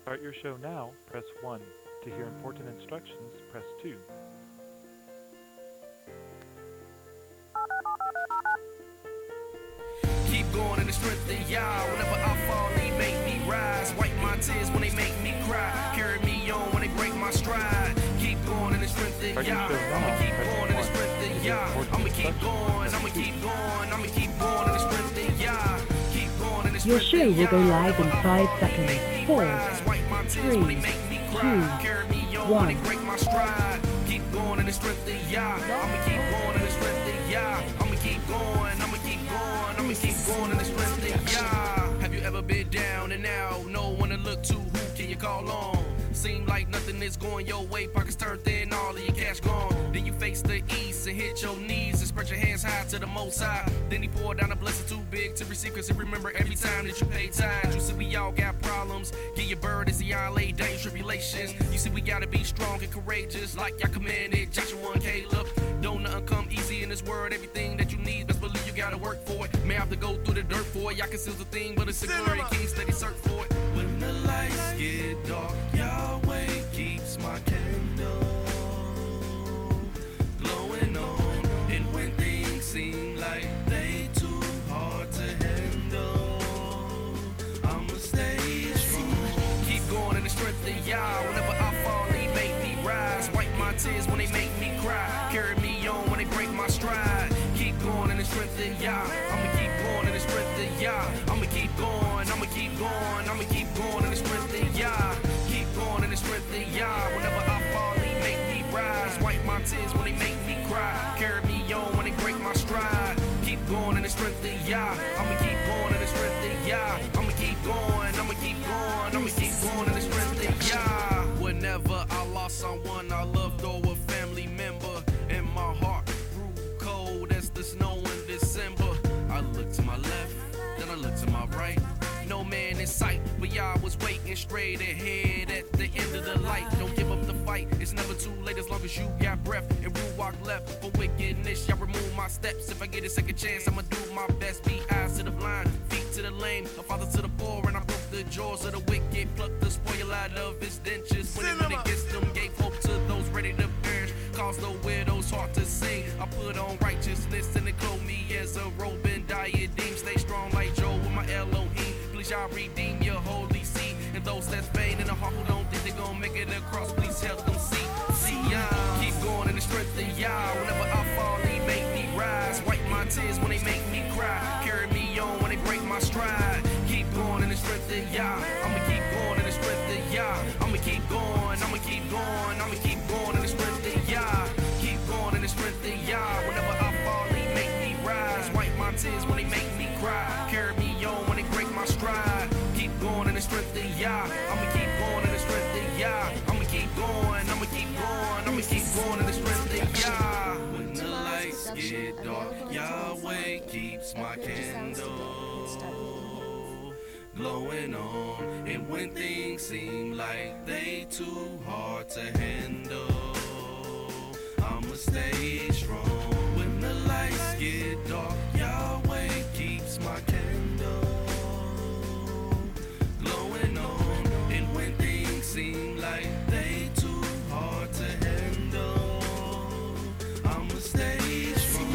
Start your show now, press 1. To hear important instructions, press 2. Keep going in the strength of Yah. Whenever I fall, He make me rise. Wipe my tears when they make me cry. Carry me on when they break my stride. Keep going in the strength of Yah. I'ma keep going in the strength of Yah. I'ma keep going. I'ma keep going. I'ma keep going in the strength of Yah. Keep going in the strength of Yah. Your show will go live in 5 seconds. 4, 3, 2, 1. Break my stride. Keep going in the strength of Yah. I'ma keep going in the strength of Yah. I'ma keep going. I'ma keep going. I'ma keep going in the strength of Yah. Have you ever been down and out? No one to look to. Who can you call on? Seem like nothing is going your way. Pockets turned thin, all of your cash gone. Then you face the east and hit your knees and spread your hands high to the Most High. Then He poured down a blessing too big to receive, cause He remember every time that you pay tithes. You see we all got problems. Get your burdens, y'all lay down your tribulations. You see we gotta be strong and courageous, like y'all commanded Joshua and Caleb. Don't nothing come easy in this world. Everything that you need, best believe you gotta work for it. May have to go through the dirt for it. Y'all can steal the thing, but it's a glory king steady search for it. When the lights get dark, Yahweh keeps my candle glowing on. And when things seem like they too hard to handle, I'ma stay strong. Keep going in the strength of Yah. Whenever I fall, He make me rise. Wipe my tears when they make me cry. Carry me on when they break my stride. Keep going in the strength of Yah. I'ma keep going in the strength of Yah. I'ma keep going. I'ma keep going. I'ma keep going in the strength of Yah. Keep going in the strength of Yah. Whenever I fall, He make me rise. Wipe my tears when they make me cry. Carry me on when they break my stride. Keep going in the strength of Yah. I'ma keep going in the strength of Yah. I'ma keep going. I'ma keep going. I'ma keep going in the strength of Yah. Whenever I lost someone I loved or a family member, and my heart grew cold as the snow in December, I looked to my left, then I looked to my right. No man in sight, but Yah was waiting straight ahead at the end of the light. Don't give up the fight, it's never too late as long as you got breath. And Ruach left for wickedness, Yah remove my steps. If I get a second chance, I'ma do my best. Be eyes to the blind, feet to the lame, a father to the poor, and I broke the jaws of the wicked. Plucked the spoil out of his dentures. When he went against them, gave hope to those ready to perish. Caused the widow's heart to sing. I put on righteousness and it clothed me as a robe and diadem. Stay strong like Joe with my Elohim. Please y'all redeem your holy seed. And those that's vain in the heart who don't think they gon' make it across, please help them see. See Yah. Keep going in the strength of Yah. Whenever I fall, He make me rise. Wipe my tears when they make me cry. Carry me on when they break my stride. Keep going in the strength of Yah. I'ma keep going in the strength of Yah. I'ma keep going. I'ma keep going. I'ma keep going in the strength of Yah. Keep going in the strength of Yah. Whenever I fall, He make me rise. Wipe my tears when they make me cry. Carry me on when they break my stride. Keep going in the strength of Yah. I'ma keep going in the strength of Yah. I'ma keep going. I'ma keep going. I'ma keep going in the strength of Yah. When the lights get dark, Yahweh keeps my candle glowing on. And when things seem like they too hard to handle, I'ma stay strong. When the lights get dark, Yahweh keeps my candle glowing on. And when things seem like they too hard to handle, I'ma stay strong.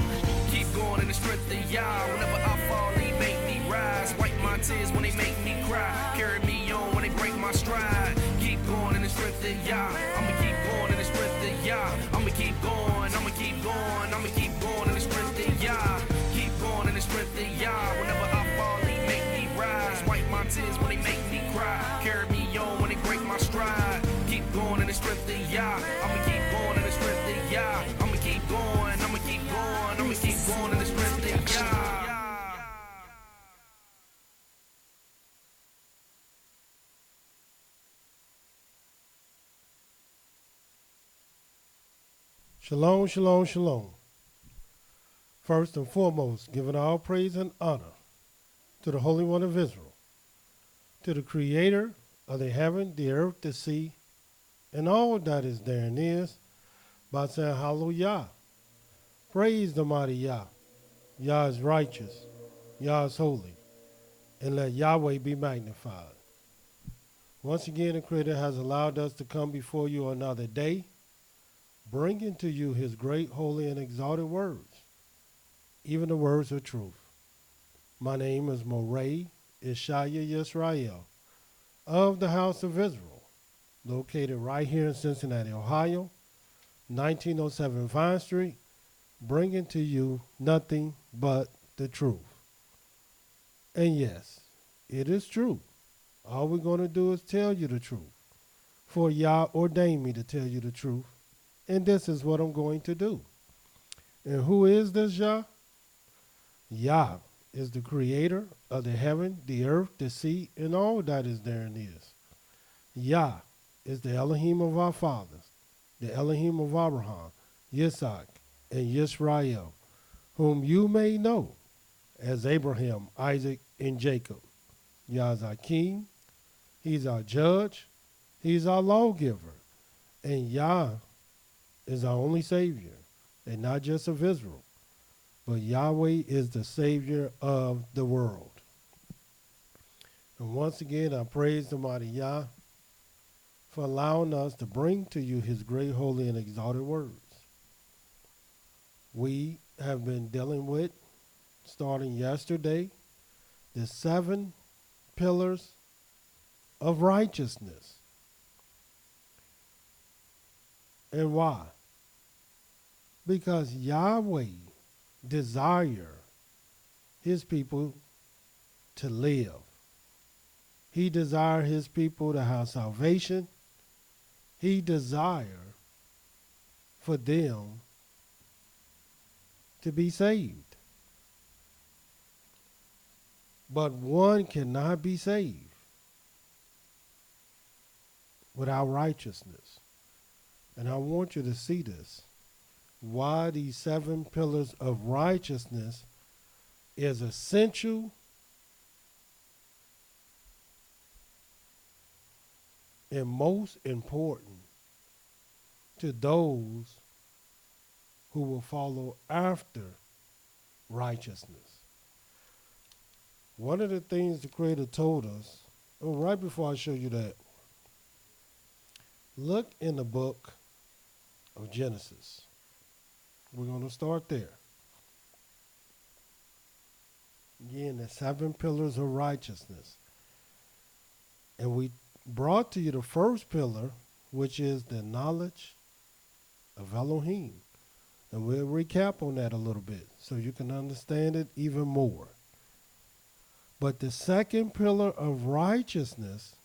Keep going in the strength of Yah. Whenever I fall, He make me rise. Wipe my tears when they make me cry. Carry me on when they break my stride. Keep going in the strength of Yah. I'ma keep going in the strength of Yah. I'ma keep going. I'ma keep going. I'ma keep going in the strength of Yah. Keep going in the strength of Yah. Whenever I fall, He make me rise. Wipe my tears when they make me cry. Carry me on when they break my stride. Keep going in the strength of Yah. I'ma keep going in the strength of Yah. I'ma keep going. I'ma keep going. I'ma keep going in the strength of Yah. Shalom, shalom, shalom. First and foremost, giving all praise and honor to the Holy One of Israel, to the Creator of the heaven, the earth, the sea, and all that is therein is, by saying hallelujah. Praise the mighty Yah. Yah is righteous. Yah is holy. And let Yahweh be magnified. Once again, the Creator has allowed us to come before you another day, bringing to you his great, holy, and exalted words, even the words of truth. My name is Mowreh IshYAH of the House of Israel, located right here in Cincinnati, Ohio, 1907 Vine Street, bringing to you nothing but the truth. And yes, it is true. All we're going to do is tell you the truth. For Yah ordained me to tell you the truth, and this is what I'm going to do. And who is this Yah? Yah is the creator of the heaven, the earth, the sea, and all that is therein is. Yah is the Elohim of our fathers, the Elohim of Abraham, Yitzhak, and YIsraEL, whom you may know as Abraham, Isaac, and Jacob. Yah is our king. He's our judge. He's our lawgiver. And Yah is our only Savior, and not just of Israel, but Yahweh is the Savior of the world. And once again, I praise the mighty Yah for allowing us to bring to you his great, holy, and exalted words. We have been dealing with, starting yesterday, the 7 pillars of righteousness. And why? Because Yahweh desires his people to live. He desires his people to have salvation. He desires for them to be saved. But one cannot be saved without righteousness. And I want you to see this. Why these 7 pillars of righteousness is essential and most important to those who will follow after righteousness. One of the things the Creator told us, right before I show you that, look in the book of Genesis. We're going to start there. Again, the 7 pillars of righteousness. And we brought to you the first pillar, which is the knowledge of Elohim. And we'll recap on that a little bit so you can understand it even more. But the second pillar of righteousness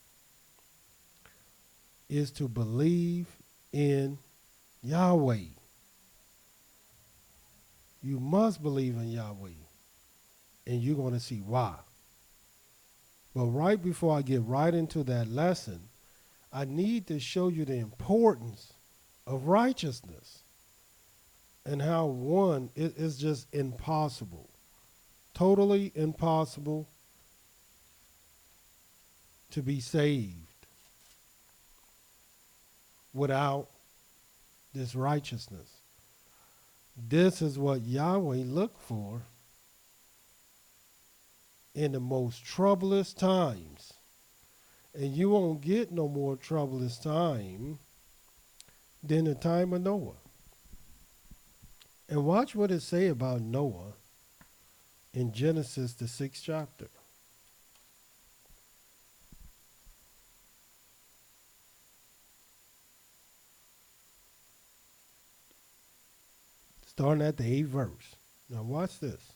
is to believe in Yahweh. You must believe in Yahweh, and you're going to see why. But right before I get right into that lesson, I need to show you the importance of righteousness and how one, it is just impossible, totally impossible to be saved without this righteousness. This is what Yahweh looked for in the most troublous times. And you won't get no more troublous time than the time of Noah. And watch what it say about Noah in Genesis, the 6th chapter. Starting at the 8th verse. Now watch this.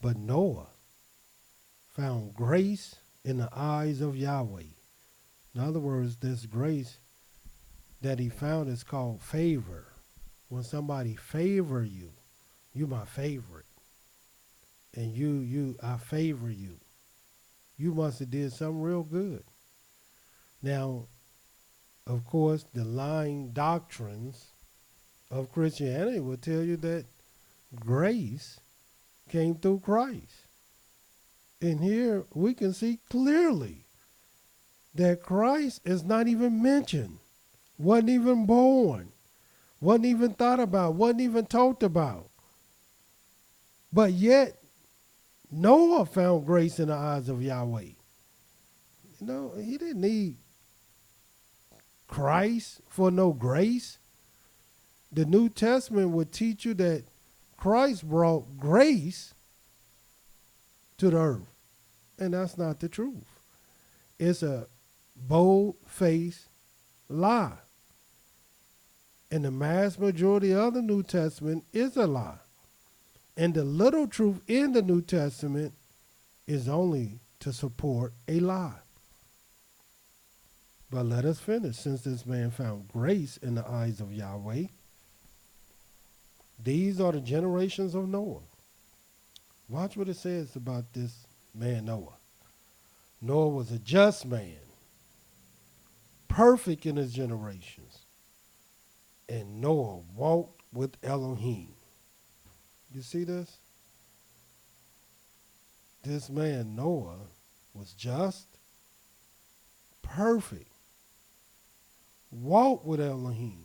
But Noah found grace in the eyes of Yahweh. In other words, this grace that he found is called favor. When somebody favor you, you my favorite. And I favor you. You must have did something real good. Now, of course, the lying doctrines of Christianity will tell you that grace came through Christ. And here we can see clearly that Christ is not even mentioned, wasn't even born wasn't even thought about, wasn't even talked about. But yet, Noah found grace in the eyes of Yahweh. You know, he didn't need Christ for no grace. The New Testament would teach you that Christ brought grace to the earth. And that's not the truth. It's a bold-faced lie. And the mass majority of the New Testament is a lie. And the little truth in the New Testament is only to support a lie. But let us finish. Since this man found grace in the eyes of Yahweh, these are the generations of Noah. Watch what it says about this man Noah. Noah was a just man, perfect in his generations. And Noah walked with Elohim. You see this? This man Noah was just, perfect, walked with Elohim.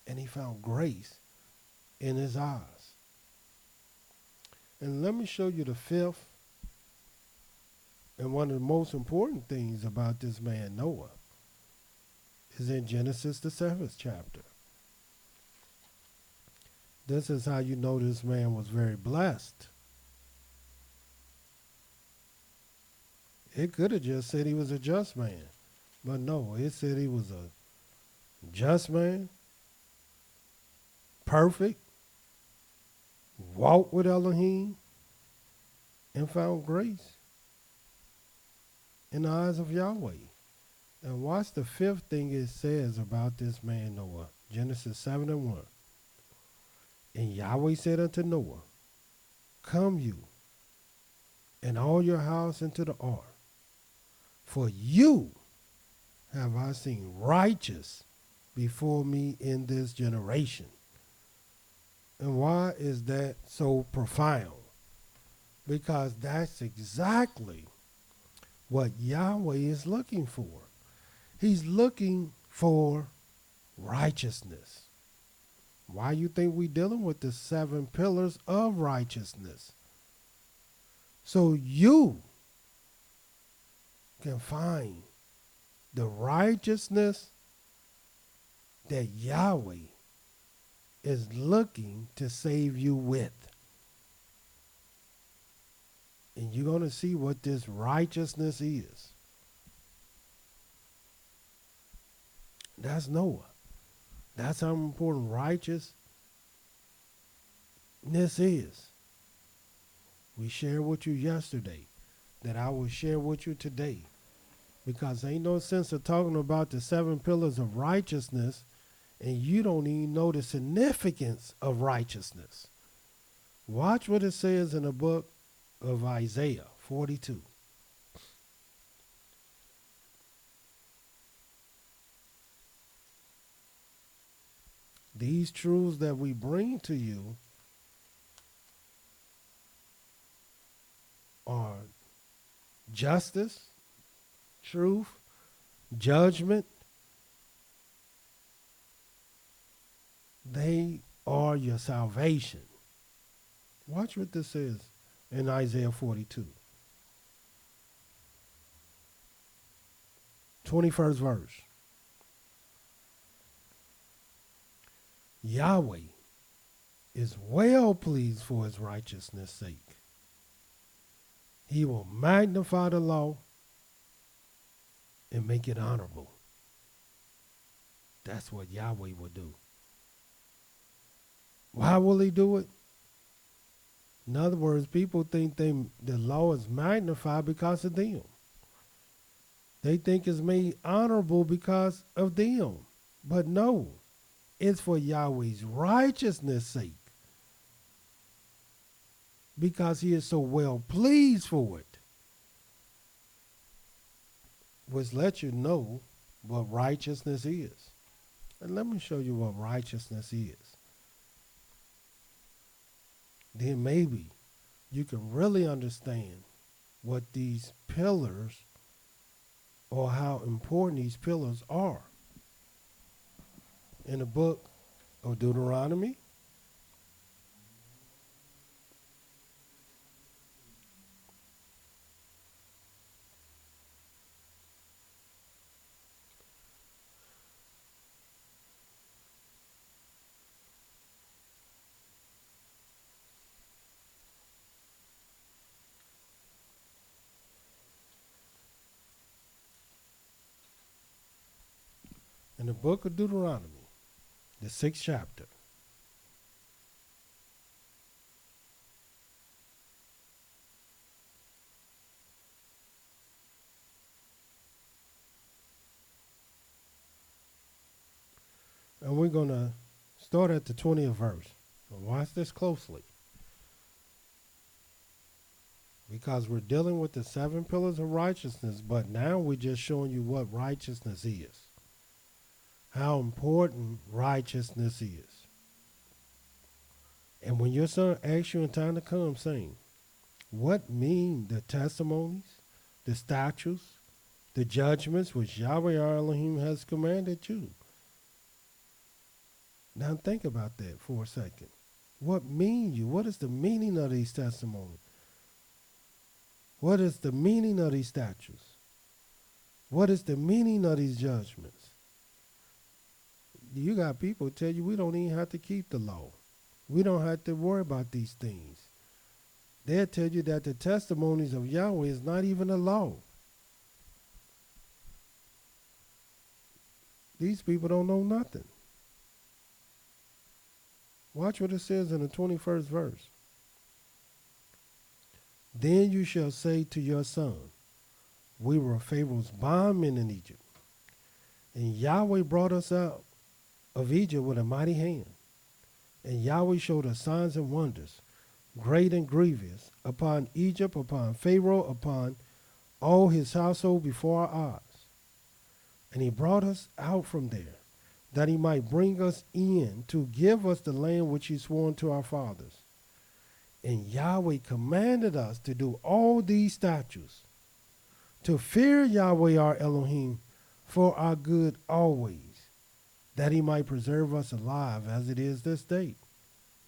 And he found grace in his eyes. And let me show you the fifth and one of the most important things about this man Noah is in Genesis, the 7th chapter. This is how you know this man was very blessed. It could have just said he was a just man. But no, it said he was a just man, perfect, walked with Elohim, and found grace in the eyes of Yahweh. And watch the fifth thing it says about this man Noah. Genesis 7:1. And Yahweh said unto Noah, come you and all your house into the ark, for you have I seen righteous before me in this generation. And why is that so profound? Because that's exactly what Yahweh is looking for. He's looking for righteousness. Why you think we dealing with the 7 pillars of righteousness? So you can find the righteousness that Yahweh is looking to save you with. And you're going to see what this righteousness is. That's Noah. That's how important righteousness is. We shared with you yesterday that I will share with you today. Because ain't no sense of talking about the 7 pillars of righteousness and you don't even know the significance of righteousness. Watch what it says in the book of Isaiah 42. These truths that we bring to you are justice, truth, judgment. They are your salvation. Watch what this says in Isaiah 42. 21st verse. Yahweh is well pleased for his righteousness' sake. He will magnify the law and make it honorable. That's what Yahweh will do. Why will he do it? In other words, people think the law is magnified because of them. They think it's made honorable because of them. But no, it's for Yahweh's righteousness' sake. Because he is so well pleased for it. Which lets you know what righteousness is. And let me show you what righteousness is. Then maybe you can really understand what these pillars or how important these pillars are. in the book of Deuteronomy. In the book of Deuteronomy, the 6th chapter. And we're going to start at the 20th verse. And watch this closely. Because we're dealing with the 7 pillars of righteousness, but now we're just showing you what righteousness is. How important righteousness is. And when your son asks you in time to come, saying, what mean the testimonies, the statutes, the judgments which Yahweh our Elohim has commanded you? Now think about that for a second. What mean you? What is the meaning of these testimonies? What is the meaning of these statutes? What is the meaning of these judgments? You got people who tell you we don't even have to keep the law. We don't have to worry about these things. They'll tell you that the testimonies of Yahweh is not even a law. These people don't know nothing. Watch what it says in the 21st verse. Then you shall say to your son, we were Pharaoh's bondmen in Egypt, and Yahweh brought us out of Egypt with a mighty hand. And Yahweh showed us signs and wonders, great and grievous, upon Egypt, upon Pharaoh, upon all his household before our eyes. And he brought us out from there, that he might bring us in to give us the land which he swore to our fathers. And Yahweh commanded us to do all these statutes, to fear Yahweh our Elohim for our good always, that he might preserve us alive as it is this day.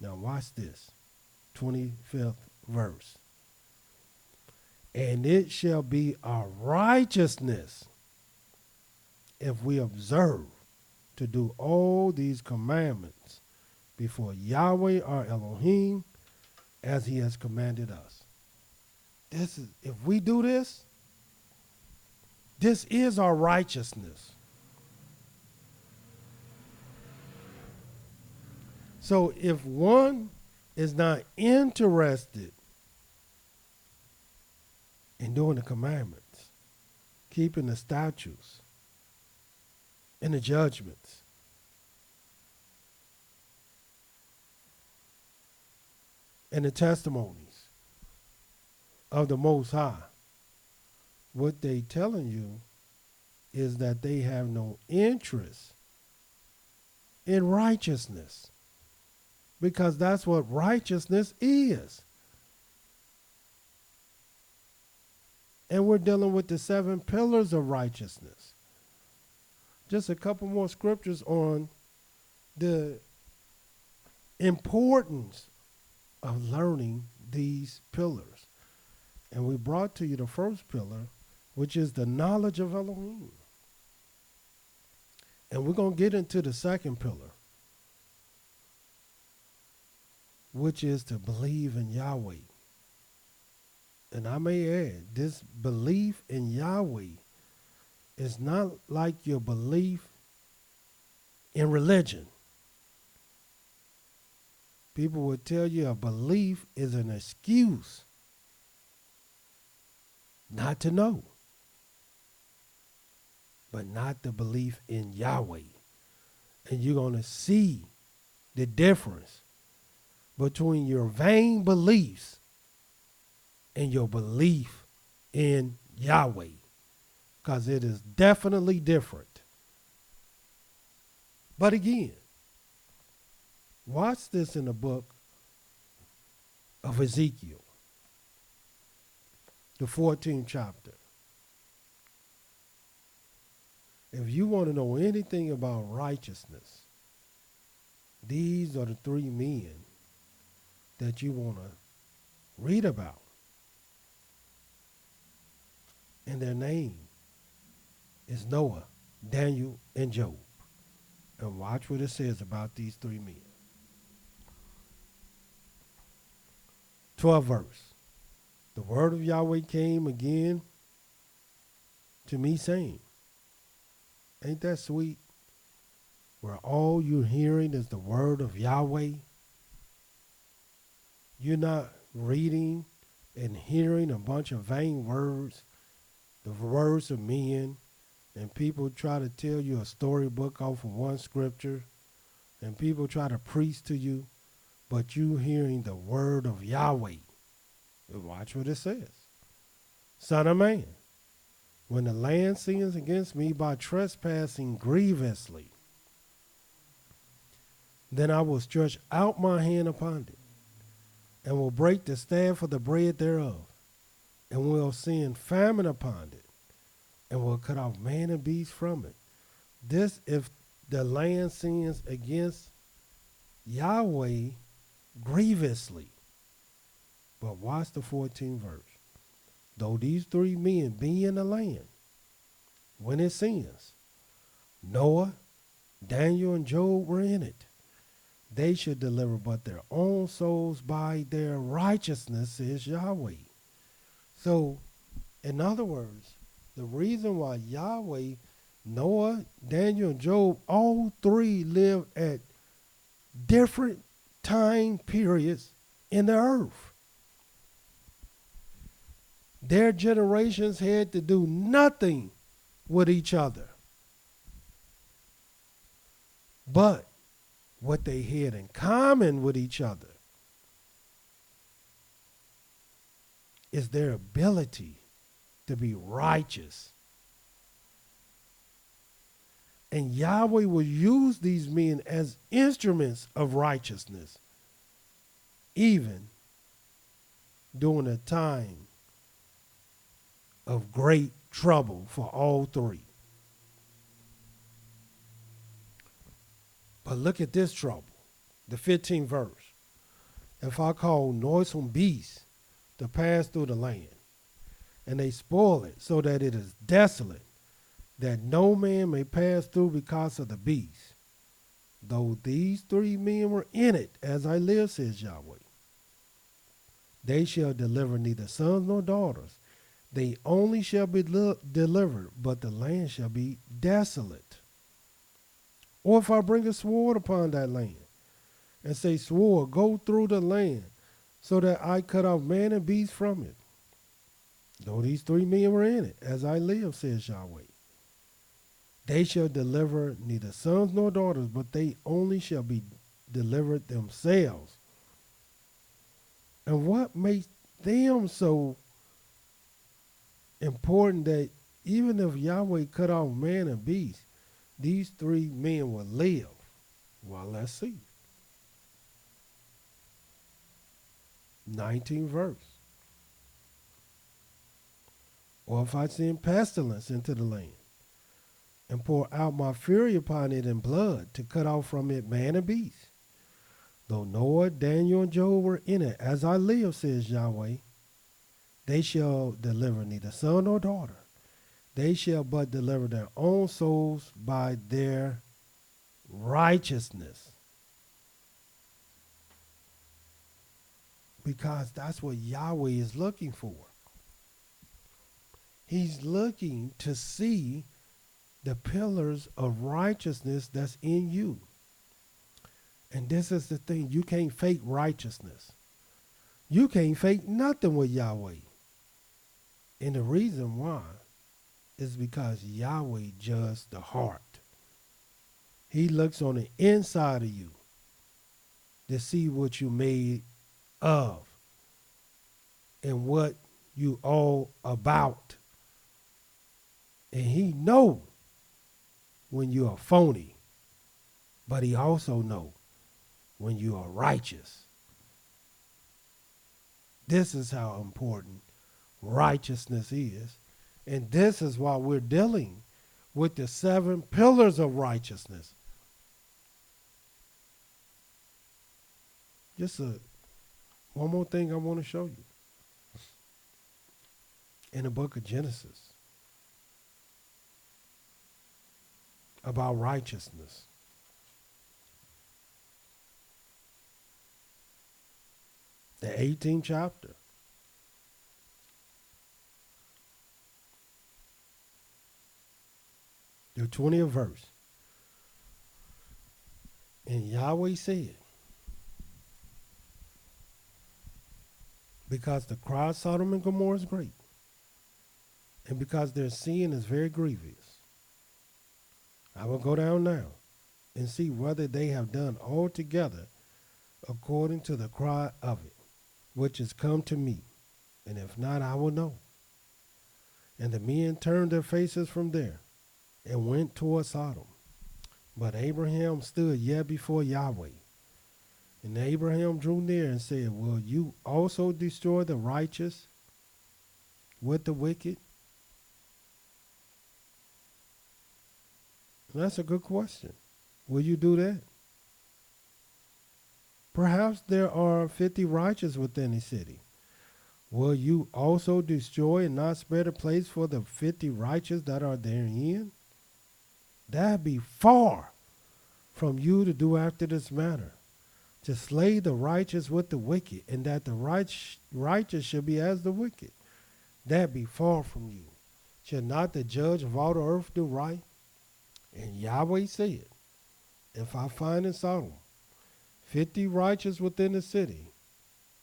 Now watch this, 25th verse. And it shall be our righteousness if we observe to do all these commandments before Yahweh our Elohim as he has commanded us. This is, if we do this, this is our righteousness. So if one is not interested in doing the commandments, keeping the statutes and the judgments, and the testimonies of the Most High, what they telling you is that they have no interest in righteousness, because that's what righteousness is. And we're dealing with the 7 pillars of righteousness. Just a couple more scriptures on the importance of learning these pillars. And we brought to you the first pillar, which is the knowledge of Elohim. And we're going to get into the second pillar, which is to believe in Yahweh. And I may add, this belief in Yahweh is not like your belief in religion. People would tell you a belief is an excuse not to know, but not the belief in Yahweh. And you're going to see the difference between your vain beliefs and your belief in Yahweh, because it is definitely different. But again, watch this in the book of Ezekiel, the 14th chapter. If you want to know anything about righteousness, These are the three men that you want to read about. And their name is Noah, Daniel, and Job. And watch what it says about these three men. 12th verse. The word of Yahweh came again to me saying, ain't that sweet? Where all you're hearing is the word of Yahweh. You're not reading and hearing a bunch of vain words, the words of men, and people try to tell you a storybook off of one scripture, and people try to preach to you, but you hearing the word of Yahweh. Watch what it says. Son of man, when the land sins against me by trespassing grievously, then I will stretch out my hand upon it, and will break the staff of the bread thereof, and will send famine upon it, and will cut off man and beast from it. This if the land sins against Yahweh grievously. But watch the 14th verse. Though these three men be in the land, when it sins, Noah, Daniel, and Job were in it. They should deliver but their own souls by their righteousness, says Yahweh. So, in other words, the reason why Yahweh, Noah, Daniel, and Job, all three lived at different time periods in the earth. Their generations had to do nothing with each other. But what they had in common with each other is their ability to be righteous. And Yahweh will use these men as instruments of righteousness, even during a time of great trouble for all three. But look at this trouble, the 15th verse. If I call noisome beasts to pass through the land, and they spoil it so that it is desolate, that no man may pass through because of the beast, though these three men were in it, as I live, says Yahweh, they shall deliver neither sons nor daughters. They only shall be delivered, but the land shall be desolate. Or if I bring a sword upon that land, and say, sword, go through the land, so that I cut off man and beast from it. Though these three men were in it, as I live, says Yahweh, they shall deliver neither sons nor daughters, but they only shall be delivered themselves. And what makes them so important that even if Yahweh cut off man and beast, these three men will live? Well, let's see. 19th verse. Or if I send pestilence into the land, and pour out my fury upon it in blood, to cut off from it man and beast, though Noah, Daniel, and Job were in it, as I live, says Yahweh, they shall deliver neither son nor daughter. They shall but deliver their own souls by their righteousness. Because that's what Yahweh is looking for. He's looking to see the pillars of righteousness that's in you. And this is the thing. You can't fake righteousness. You can't fake nothing with Yahweh. And the reason why is because Yahweh judges the heart. He looks on the inside of you to see what you made of and what you all about. And he know when you are phony, but he also know when you are righteous. This is how important righteousness is. And this is why we're dealing with the 7 pillars of righteousness. Just one more thing I want to show you. In the book of Genesis, about righteousness. The 18th chapter. The 20th verse. And Yahweh said, because the cry of Sodom and Gomorrah is great, and because their sin is very grievous, I will go down now and see whether they have done altogether according to the cry of it, which is come to me. And if not, I will know. And the men turned their faces from there and went toward Sodom. But Abraham stood yet before Yahweh. And Abraham drew near and said, will you also destroy the righteous with the wicked? And that's a good question. Will you do that? Perhaps there are 50 righteous within a city. Will you also destroy and not spare the place for the 50 righteous that are therein? That be far from you to do after this manner, to slay the righteous with the wicked, and that the righteous should be as the wicked. That be far from you. Should not the judge of all the earth do right? And Yahweh said, if I find in Sodom 50 righteous within the city,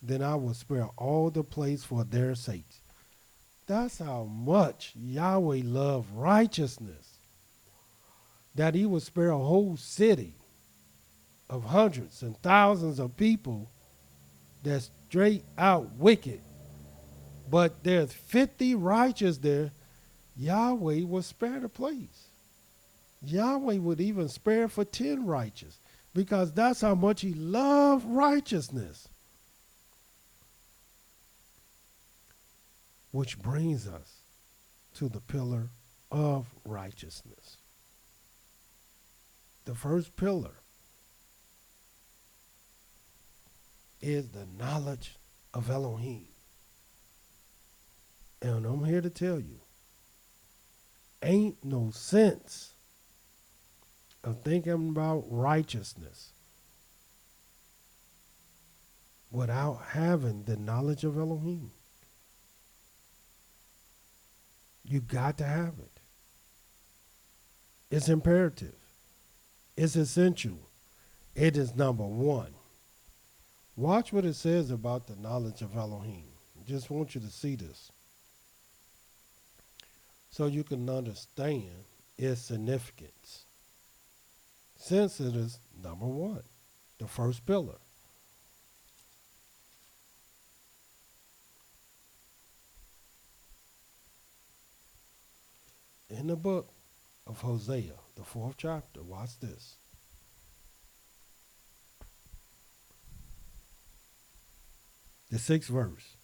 then I will spare all the place for their sakes. That's how much Yahweh loved righteousness, that he would spare a whole city of hundreds and thousands of people that's straight out wicked. But there's 50 righteous there. Yahweh will spare the place. Yahweh would even spare for 10 righteous, because that's how much he loved righteousness. Which brings us to the pillar of righteousness. The first pillar is the knowledge of Elohim. And I'm here to tell you, ain't no sense of thinking about righteousness without having the knowledge of Elohim. You got to have it. It's imperative. It's essential. It is number one. Watch what it says about the knowledge of Elohim. I just want you to see this so you can understand its significance, since it is number one, the first pillar. In the book of Hosea, the 4th chapter, watch this. The 6th verse.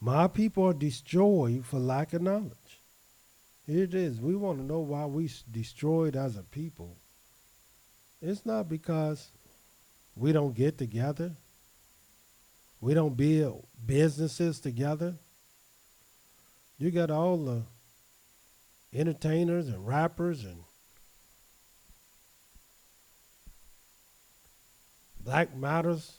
My people are destroyed for lack of knowledge. Here it is. We want to know why we destroyed as a people. It's not because we don't get together. We don't build businesses together. You got all the entertainers and rappers and Black Matters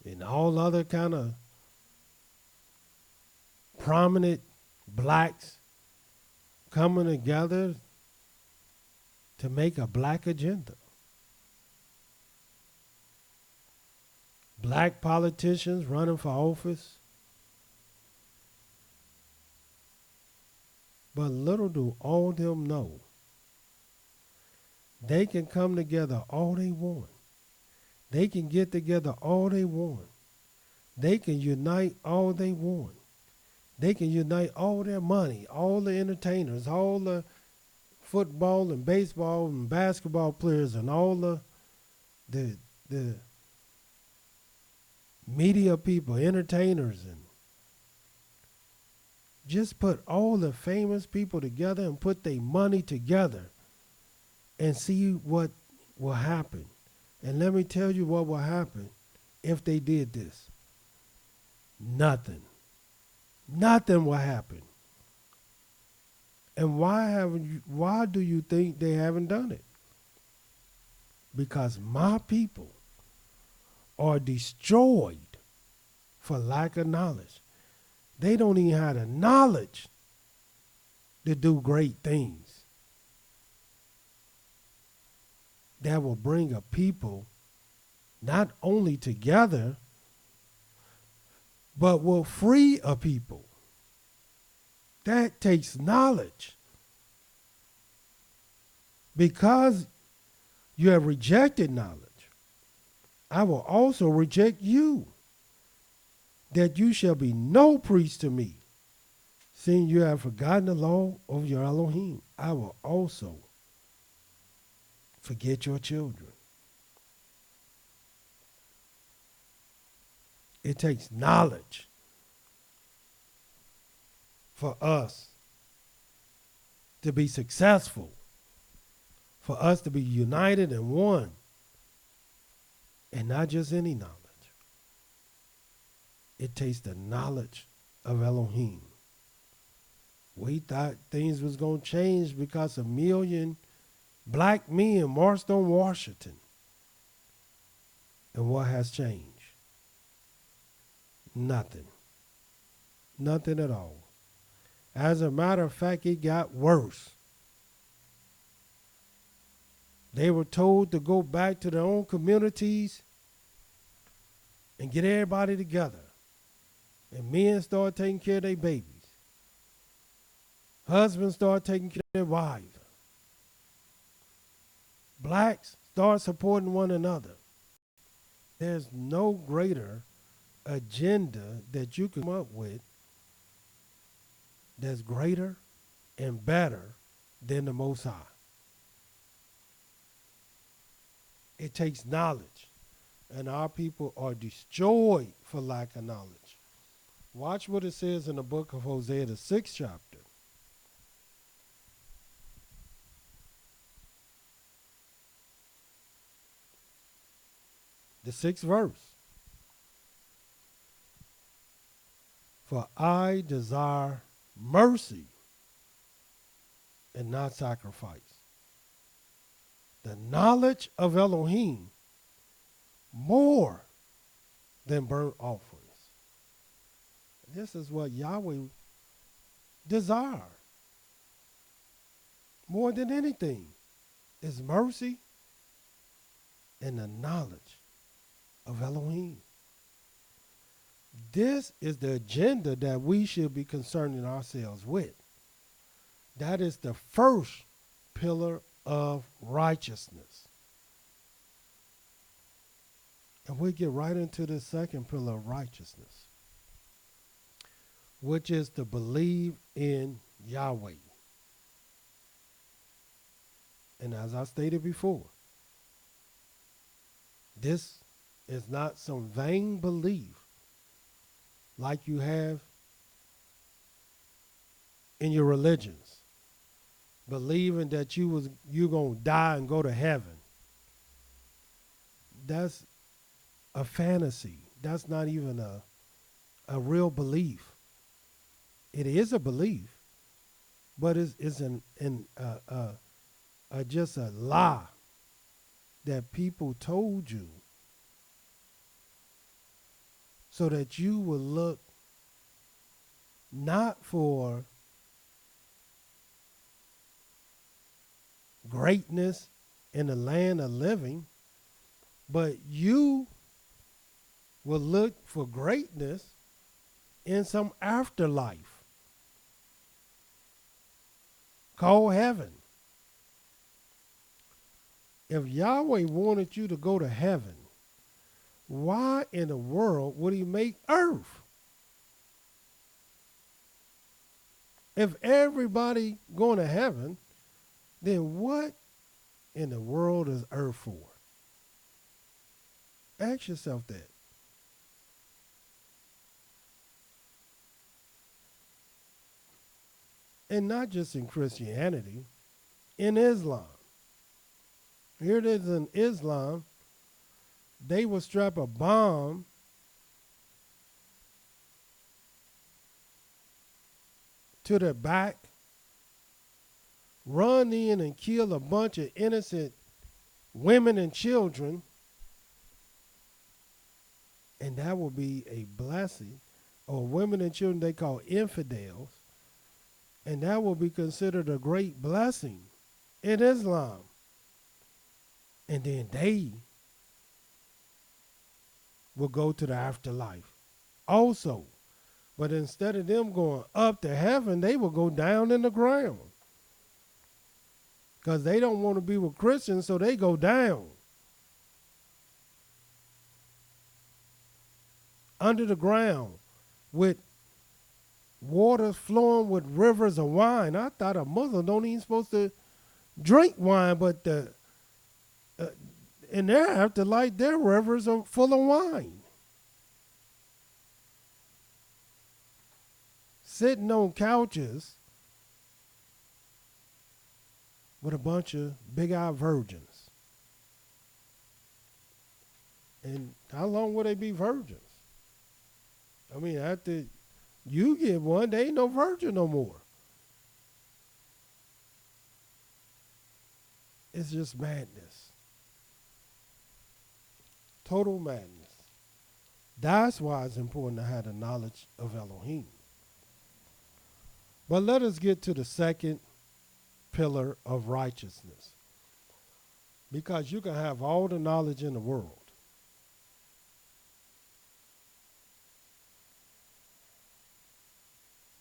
and all other kind of prominent blacks coming together to make a black agenda. Black politicians running for office. But little do all them know, they can come together all they want. They can get together all they want. They can unite all they want. They can unite all their money, all the entertainers, all the football and baseball and basketball players, and all the media people, entertainers, and just put all the famous people together and put their money together and see what will happen. And let me tell you what will happen if they did this. Nothing. Nothing will happen. And why do you think they haven't done it? Because my people are destroyed for lack of knowledge. They don't even have the knowledge to do great things that will bring a people not only together, but will free a people. That takes knowledge. Because you have rejected knowledge, I will also reject you, that you shall be no priest to me, seeing you have forgotten the law of your Elohim. I will also forget your children. It takes knowledge for us to be successful, for us to be united and one, and not just any knowledge. It takes the knowledge of Elohim. We thought things was going to change because a million black men marched on Washington. And what has changed? Nothing. Nothing at all. As a matter of fact, it got worse. They were told to go back to their own communities and get everybody together. And men start taking care of their babies. Husbands start taking care of their wives. Blacks start supporting one another. There's no greater agenda that you can come up with that's greater and better than the Most High. It takes knowledge, and our people are destroyed for lack of knowledge. Watch what it says in the book of Hosea, the 6th chapter. The 6th verse. For I desire mercy and not sacrifice, the knowledge of Elohim more than burnt offerings. This is what Yahweh desires more than anything, is mercy and the knowledge of Elohim. This is the agenda that we should be concerning ourselves with. That is the first pillar of righteousness. And we get right into the second pillar of righteousness, which is to believe in Yahweh. And as I stated before, this is not some vain belief like you have in your religions, believing that you're going to die and go to heaven. That's a fantasy. That's not even a real belief. It is a belief, but it's just a lie that people told you so that you will look not for greatness in the land of living, but you will look for greatness in some afterlife called heaven. If Yahweh wanted you to go to heaven, why in the world would he make earth? If everybody going to heaven, then what in the world is earth for? Ask yourself that. And not just in Christianity, in Islam. Here it is in Islam. They will strap a bomb to their back, run in and kill a bunch of innocent women and children, and that will be a blessing. Or women and children they call infidels, and that will be considered a great blessing in Islam. And then they will go to the afterlife also. But instead of them going up to heaven, they will go down in the ground. Because they don't want to be with Christians, so they go down. Under the ground with water flowing with rivers of wine. I thought a Muslim don't even supposed to drink wine, but in their afterlife, their rivers are full of wine. Sitting on couches with a bunch of big-eyed virgins. And how long will they be virgins? I mean, after you get one, they ain't no virgin no more. It's just madness. Total madness. That's why it's important to have the knowledge of Elohim. But let us get to the second pillar of righteousness. Because you can have all the knowledge in the world,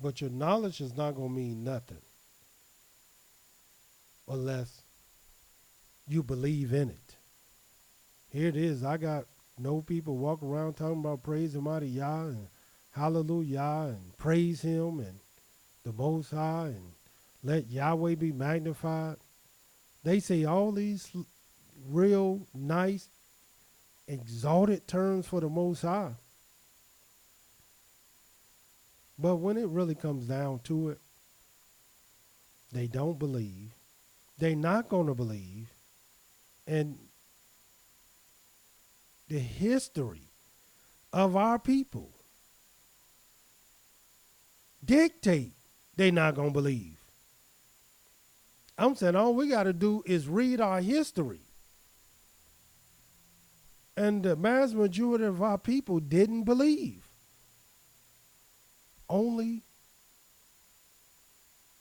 but your knowledge is not going to mean nothing unless you believe in it. Here it is. I got no people walking around talking about praise the mighty Yah and hallelujah and praise him and the Most High and let Yahweh be magnified. They say all these real nice, exalted terms for the Most High. But when it really comes down to it, they don't believe. They're not going to believe. And the history of our people dictate they're not going to believe. I'm saying all we got to do is read our history. And the vast majority of our people didn't believe. Only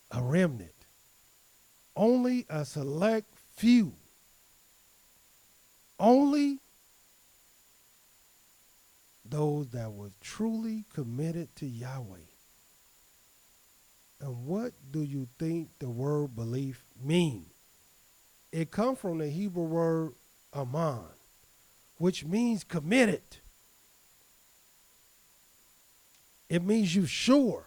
a remnant. Only a select few. Only those that were truly committed to Yahweh. And what do you think the word belief means? It comes from the Hebrew word aman, which means committed. It means you're sure.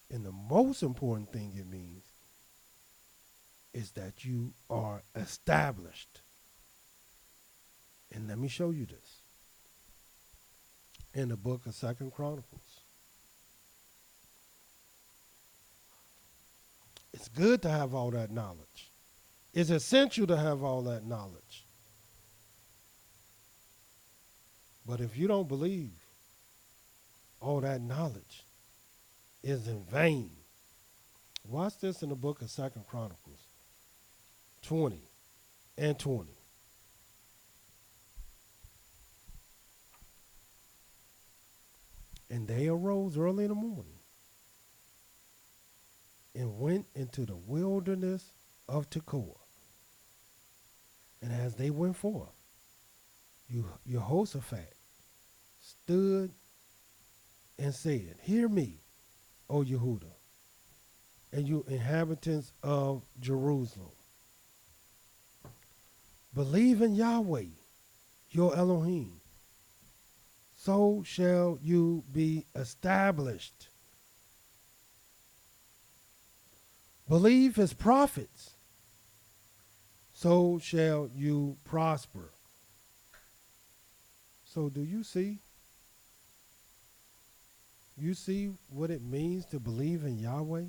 And the most important thing it means is that you are established. And let me show you this. In the book of 2 Chronicles. It's good to have all that knowledge. It's essential to have all that knowledge. But if you don't believe, all that knowledge is in vain. Watch this in the book of 2 Chronicles 20 and 20. And they arose early in the morning and went into the wilderness of Tekoa. And as they went forth, Jehoshaphat stood and said, "Hear me, O Yehuda, and you inhabitants of Jerusalem. Believe in Yahweh, your Elohim. So shall you be established. Believe his prophets. So shall you prosper." So do you see? You see what it means to believe in Yahweh?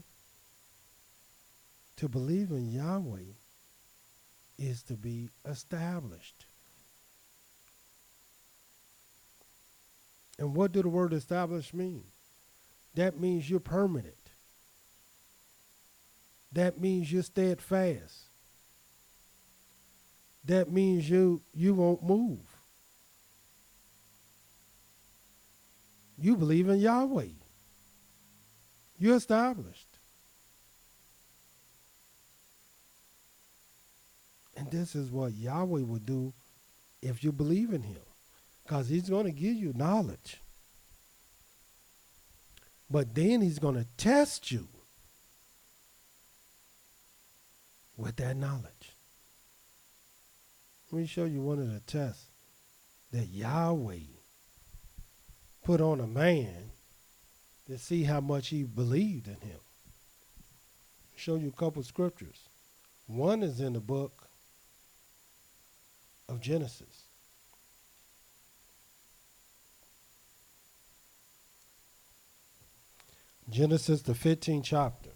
To believe in Yahweh is to be established. And what do the word establish mean? That means you're permanent. That means you're steadfast. That means you won't move. You believe in Yahweh. You're established. And this is what Yahweh would do if you believe in him. Because he's going to give you knowledge. But then he's going to test you with that knowledge. Let me show you one of the tests that Yahweh put on a man to see how much he believed in him. I'll show you a couple scriptures. One is in the book of Genesis. Genesis, the 15th chapter.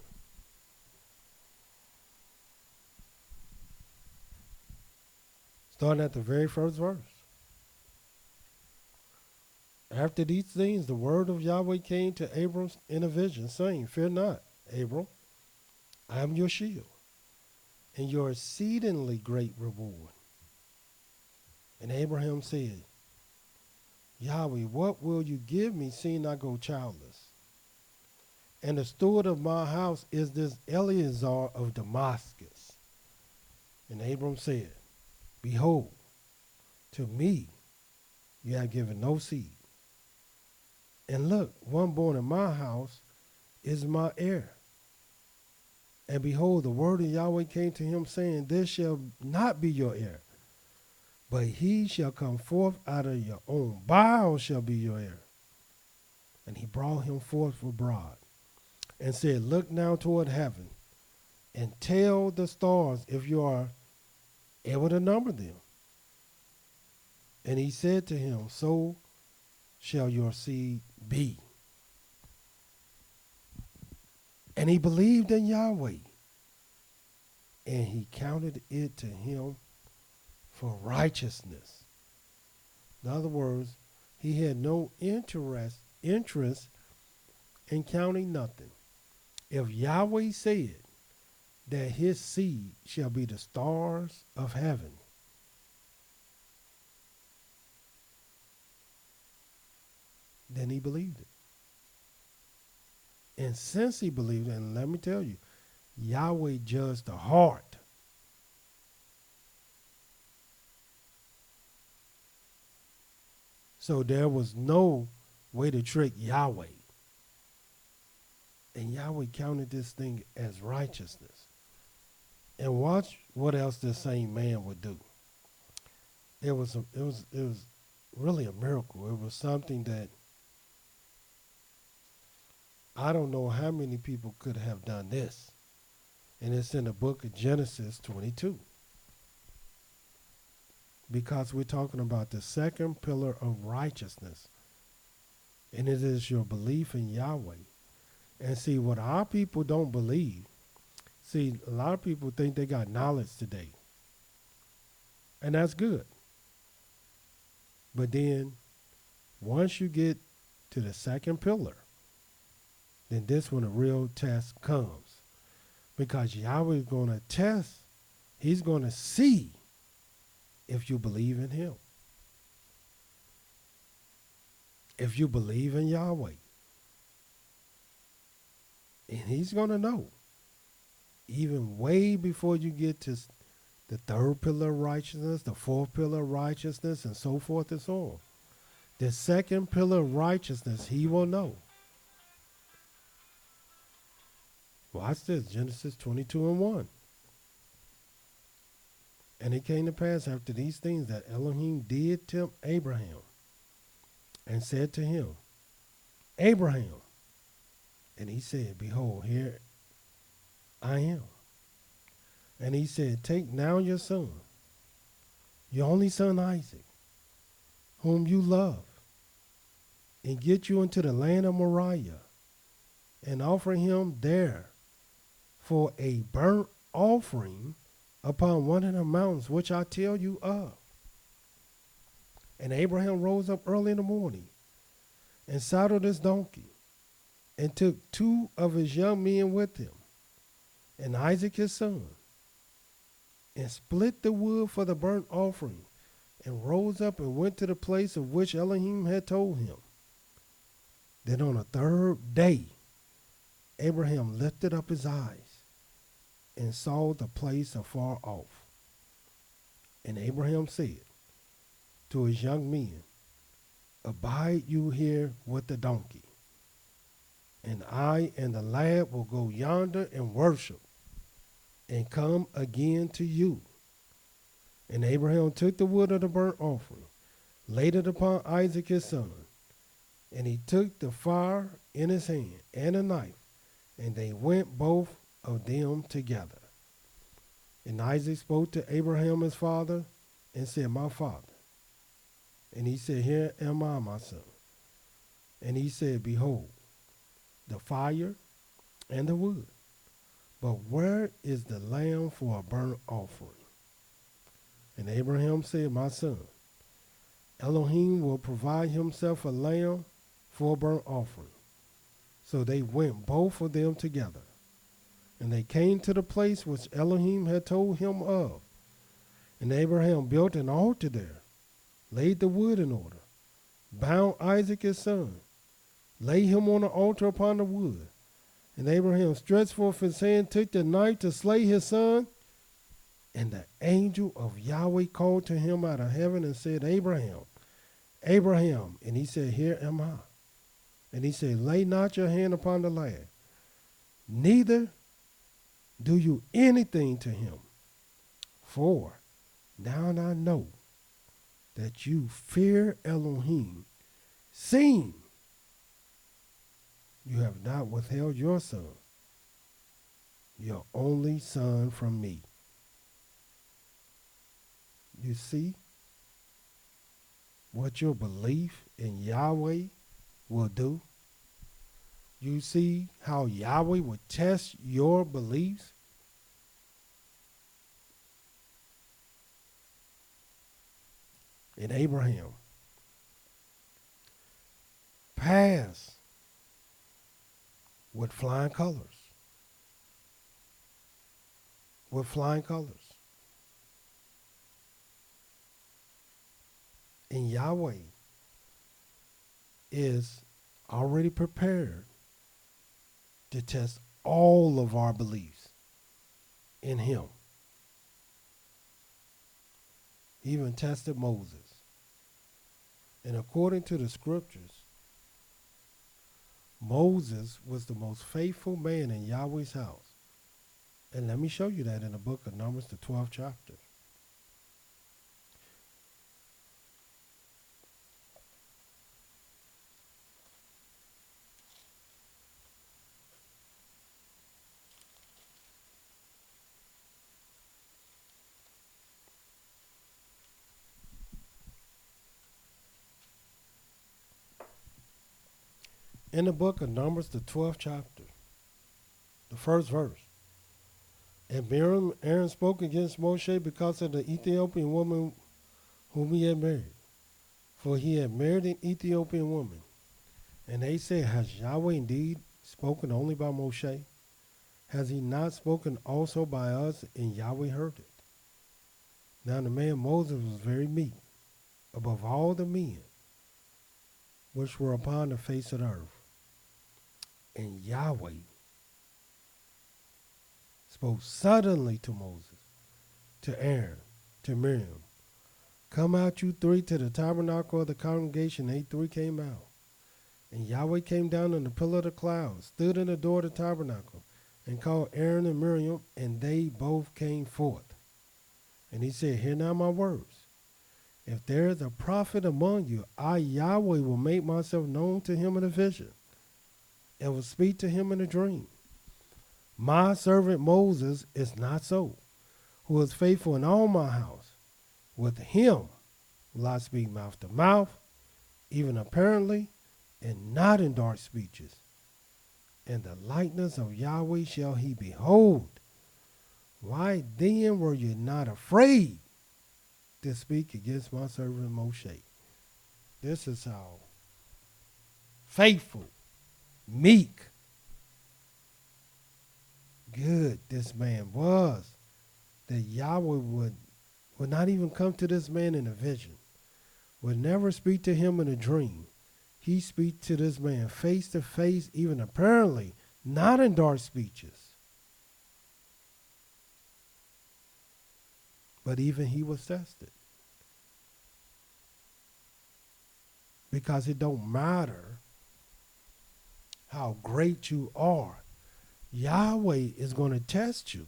Starting at the very first verse. After these things, the word of Yahweh came to Abram in a vision, saying, Fear not, Abram, I am your shield, and your exceedingly great reward. And Abraham said, Yahweh, what will you give me, seeing I go childless? And the steward of my house is this Eleazar of Damascus. And Abram said, Behold, to me you have given no seed. And look, one born in my house is my heir. And behold, the word of Yahweh came to him, saying, This shall not be your heir, but he shall come forth out of your own bowels shall be your heir. And he brought him forth abroad, and said, Look now toward heaven, and tell the stars if you are able to number them. And he said to him, So shall your seed be. And he believed in Yahweh, and he counted it to him for righteousness. In other words, he had no interest in counting nothing. If Yahweh said that his seed shall be the stars of heaven, then he believed it. And since he believed it, and let me tell you, Yahweh judged the heart. So there was no way to trick Yahweh. And Yahweh counted this thing as righteousness. And watch what else this same man would do. It was really a miracle. It was something that I don't know how many people could have done this. And it's in the book of Genesis 22. Because we're talking about the second pillar of righteousness. And it is your belief in Yahweh. And see, what our people don't believe, see, a lot of people think they got knowledge today. And that's good. But then, once you get to the second pillar, then this when a real test comes. Because Yahweh is going to test, he's going to see if you believe in him. If you believe in Yahweh. And he's going to know, even way before you get to the third pillar of righteousness, the fourth pillar of righteousness, and so forth and so on. The second pillar of righteousness, he will know. Watch this, Genesis 22:1. And it came to pass after these things that Elohim did tempt Abraham and said to him, Abraham. And he said, Behold, here I am. And he said, Take now your son, your only son Isaac, whom you love, and get you into the land of Moriah, and offer him there for a burnt offering upon one of the mountains which I tell you of. And Abraham rose up early in the morning and saddled his donkey and took 2 of his young men with him and Isaac his son and split the wood for the burnt offering and rose up and went to the place of which Elohim had told him. Then on the 3rd day, Abraham lifted up his eyes and saw the place afar off. And Abraham said to his young men, Abide you here with the donkey, and I and the lad will go yonder and worship, and come again to you. And Abraham took the wood of the burnt offering, laid it upon Isaac his son, and he took the fire in his hand and a knife, and they went both of them together. And Isaac spoke to Abraham his father, and said, My father. And he said, Here am I, my son. And he said, Behold, the fire and the wood, but where is the lamb for a burnt offering? And Abraham said, My son, Elohim will provide himself a lamb for a burnt offering. So they went both of them together. And they came to the place which Elohim had told him of. And Abraham built an altar there, laid the wood in order, bound Isaac his son, laid him on the altar upon the wood. And Abraham stretched forth his hand, took the knife to slay his son. And the angel of Yahweh called to him out of heaven and said, Abraham, Abraham. And he said, Here am I. And he said, Lay not your hand upon the lad, neither do you anything to him. For now I know that you fear Elohim, seeing you have not withheld your son, your only son, from me. You see what your belief in Yahweh will do? You see how Yahweh will test your beliefs? And Abraham passed with flying colors. With flying colors. And Yahweh is already prepared to test all of our beliefs in him. He even tested Moses. And according to the scriptures, Moses was the most faithful man in Yahweh's house. And let me show you that in the book of Numbers, the 12th chapter. In the book of Numbers, the 12th chapter, the first verse. And Aaron spoke against Moshe because of the Ethiopian woman whom he had married. For he had married an Ethiopian woman. And they said, Has Yahweh indeed spoken only by Moshe? Has he not spoken also by us? And Yahweh heard it. Now the man Moses was very meek, above all the men which were upon the face of the earth. And Yahweh spoke suddenly to Moses, to Aaron, to Miriam, Come out, you three, to the tabernacle of the congregation. They three came out. And Yahweh came down in the pillar of the cloud, stood in the door of the tabernacle, and called Aaron and Miriam, and they both came forth. And he said, Hear now my words. If there is a prophet among you, I, Yahweh, will make myself known to him in a vision, and will speak to him in a dream. My servant Moses is not so, who is faithful in all my house. With him will I speak mouth to mouth, even apparently, and not in dark speeches. And the likeness of Yahweh shall he behold, Why then were you not afraid to speak against my servant Moshe? This is how faithful, meek, good this man was, that Yahweh would not even come to this man in a vision, would never speak to him in a dream. He speak to this man face to face, even apparently, not in dark speeches. But even he was tested. Because it don't matter how great you are. Yahweh is going to test you.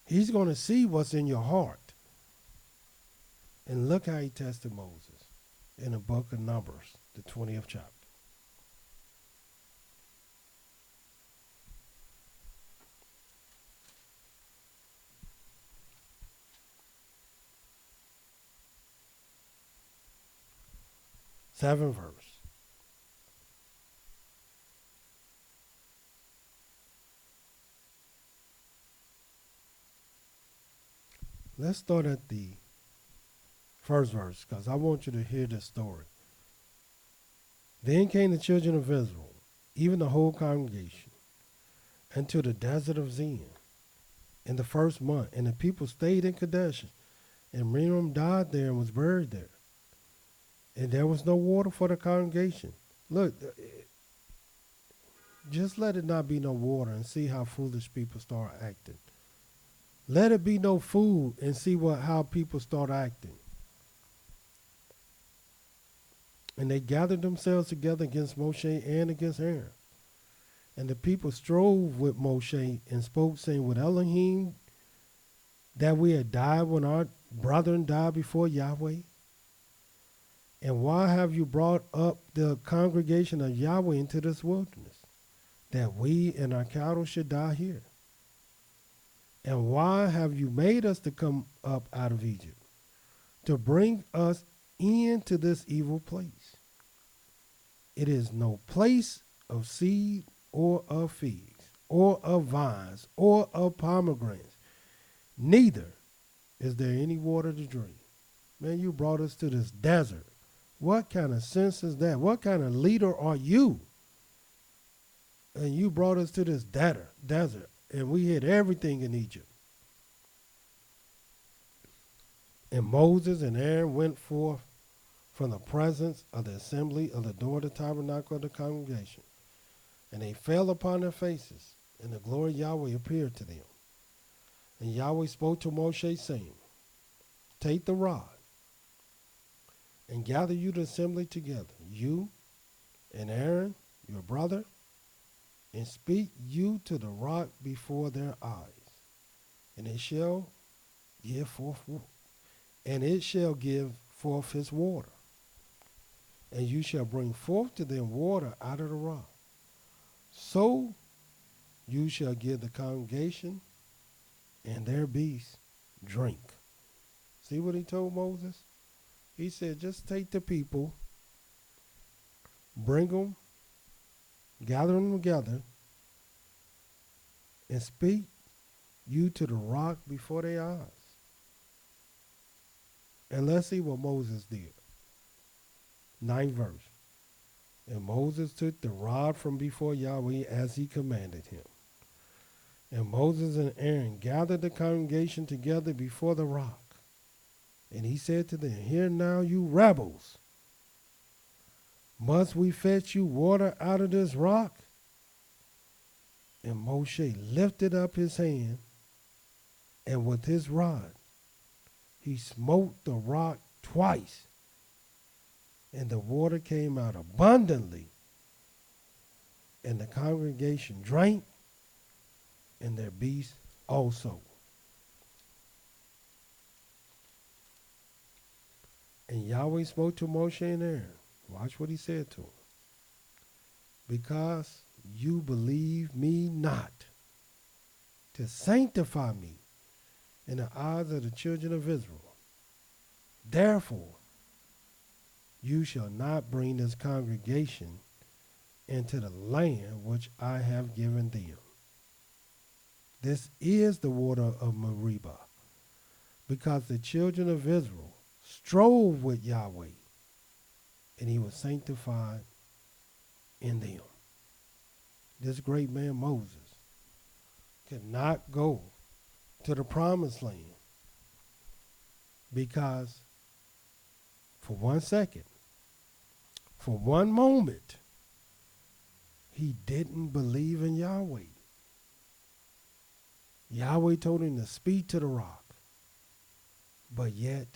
He's going to see what's in your heart. And look how he tested Moses in the book of Numbers, the 20th chapter. Seventh verse. Let's start at the first verse, because I want you to hear this story. Then came the children of Israel, even the whole congregation, into the desert of Zin in the first month, and the people stayed in Kadesh, and Miriam died there and was buried there. And there was no water for the congregation. Look, just let it not be no water and see how foolish people start acting. Let it be no food and see how people start acting. And they gathered themselves together against Moshe and against Aaron. And the people strove with Moshe and spoke, saying, with Elohim, that we had died when our brethren died before Yahweh? And why have you brought up the congregation of Yahweh into this wilderness, that we and our cattle should die here? And why have you made us to come up out of Egypt, to bring us into this evil place? It is no place of seed or of figs or of vines or of pomegranates, neither is there any water to drink. Man, you brought us to this desert. What kind of sense is that? What kind of leader are you? And you brought us to this desert, and we had everything in Egypt. And Moses and Aaron went forth from the presence of the assembly of the door of the tabernacle of the congregation. And they fell upon their faces, and the glory of Yahweh appeared to them. And Yahweh spoke to Moshe, saying, take the rod, and gather you the assembly together, you and Aaron, your brother, and speak you to the rock before their eyes, and it shall give forth his water, and you shall bring forth to them water out of the rock. So you shall give the congregation and their beasts drink. See what he told Moses? He said, just take the people, bring them, gather them together, and speak you to the rock before their eyes. And let's see what Moses did. 9th verse. And Moses took the rod from before Yahweh as he commanded him. And Moses and Aaron gathered the congregation together before the rock. And he said to them, hear now, you rebels, must we fetch you water out of this rock? And Moshe lifted up his hand, and with his rod he smote the rock twice, and the water came out abundantly, and the congregation drank, and their beasts also. And Yahweh spoke to Moshe and Aaron. Watch what he said to them. Because you believe me not, to sanctify me in the eyes of the children of Israel. Therefore, you shall not bring this congregation into the land which I have given them. This is the water of Meribah, because the children of Israel strove with Yahweh, and he was sanctified in them. This great man Moses could not go to the promised land because for 1 second, for one moment, he didn't believe in Yahweh. Yahweh told him to speak to the rock, but yet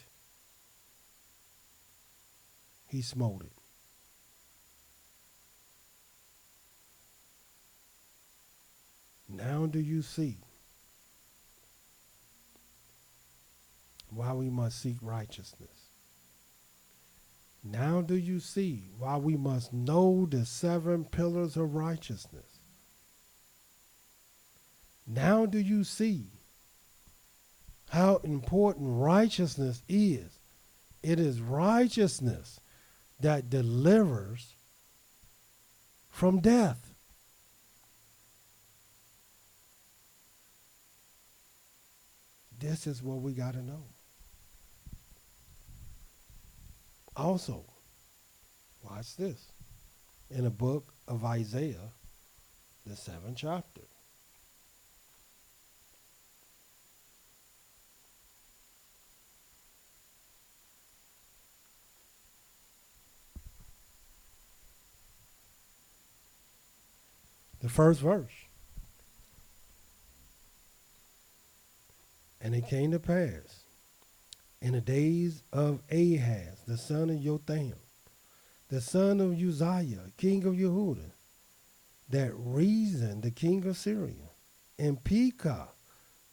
he smote it. Now do you see why we must seek righteousness? Now do you see why we must know the 7 pillars of righteousness? Now do you see how important righteousness is? It is righteousness that delivers from death. This is what we got to know. Also, watch this. In the book of Isaiah, the 7th chapter. The first verse. And it came to pass in the days of Ahaz, the son of Jotham, the son of Uzziah, king of Yehudah, that Rezin, the king of Syria, and Pekah,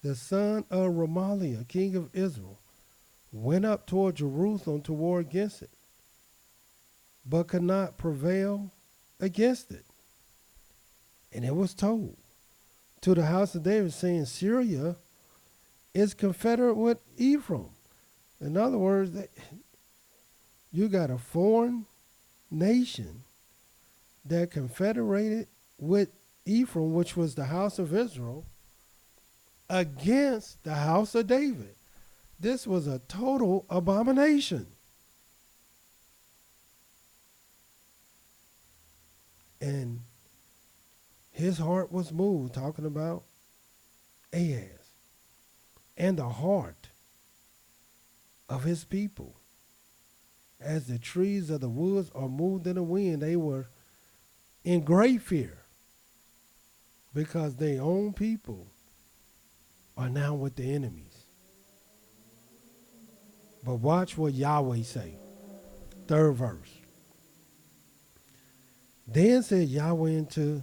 the son of Remaliah, king of Israel, went up toward Jerusalem to war against it, but could not prevail against it. And it was told to the house of David, saying, Syria is confederate with Ephraim. In other words, you got a foreign nation that confederated with Ephraim, which was the house of Israel, against the house of David. This was a total abomination. And his heart was moved, talking about Ahaz, and the heart of his people. As the trees of the woods are moved in the wind, they were in great fear because their own people are now with the enemies. But watch what Yahweh say. 3rd verse. Then said Yahweh unto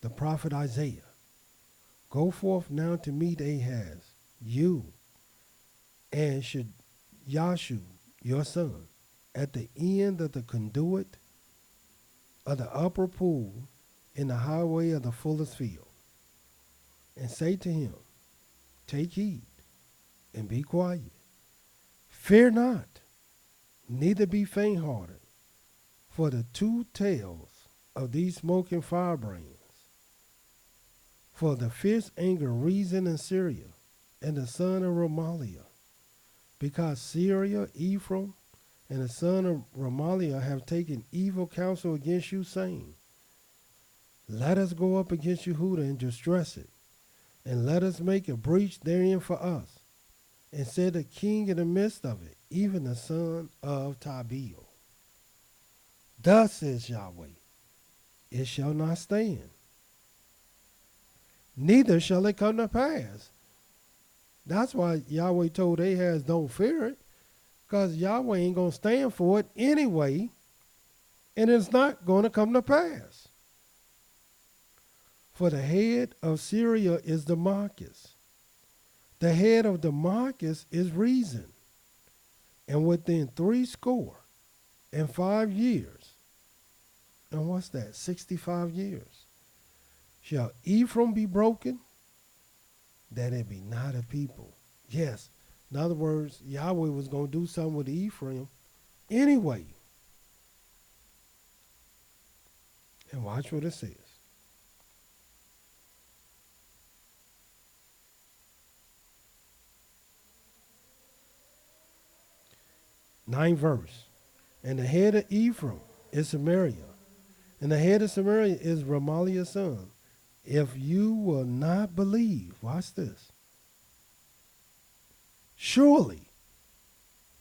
the prophet Isaiah, Go forth now to meet Ahaz, you, and should Yashu, your son, at the end of the conduit of the upper pool in the highway of the fullest field, and say to him, Take heed and be quiet. Fear not, neither be faint-hearted, for the 2 tails of these smoking firebrands, for the fierce anger Rezin in Syria, and the son of Remaliah, because Syria, Ephraim, and the son of Remaliah have taken evil counsel against you, saying, Let us go up against Yehudah and distress it, and let us make a breach therein for us, and set a king in the midst of it, even the son of Tabiel. Thus says Yahweh, it shall not stand, neither shall it come to pass. That's why Yahweh told Ahaz, don't fear it, because Yahweh ain't going to stand for it anyway, and it's not going to come to pass. For the head of Syria is Damascus. The head of Damascus is Rezin. And within 65 years, and what's that, 65 years, shall Ephraim be broken, that it be not a people. Yes, in other words, Yahweh was going to do something with Ephraim anyway. And watch what it says. ninth verse. And the head of Ephraim is Samaria, and the head of Samaria is Remaliah's son. If you will not believe, watch this, surely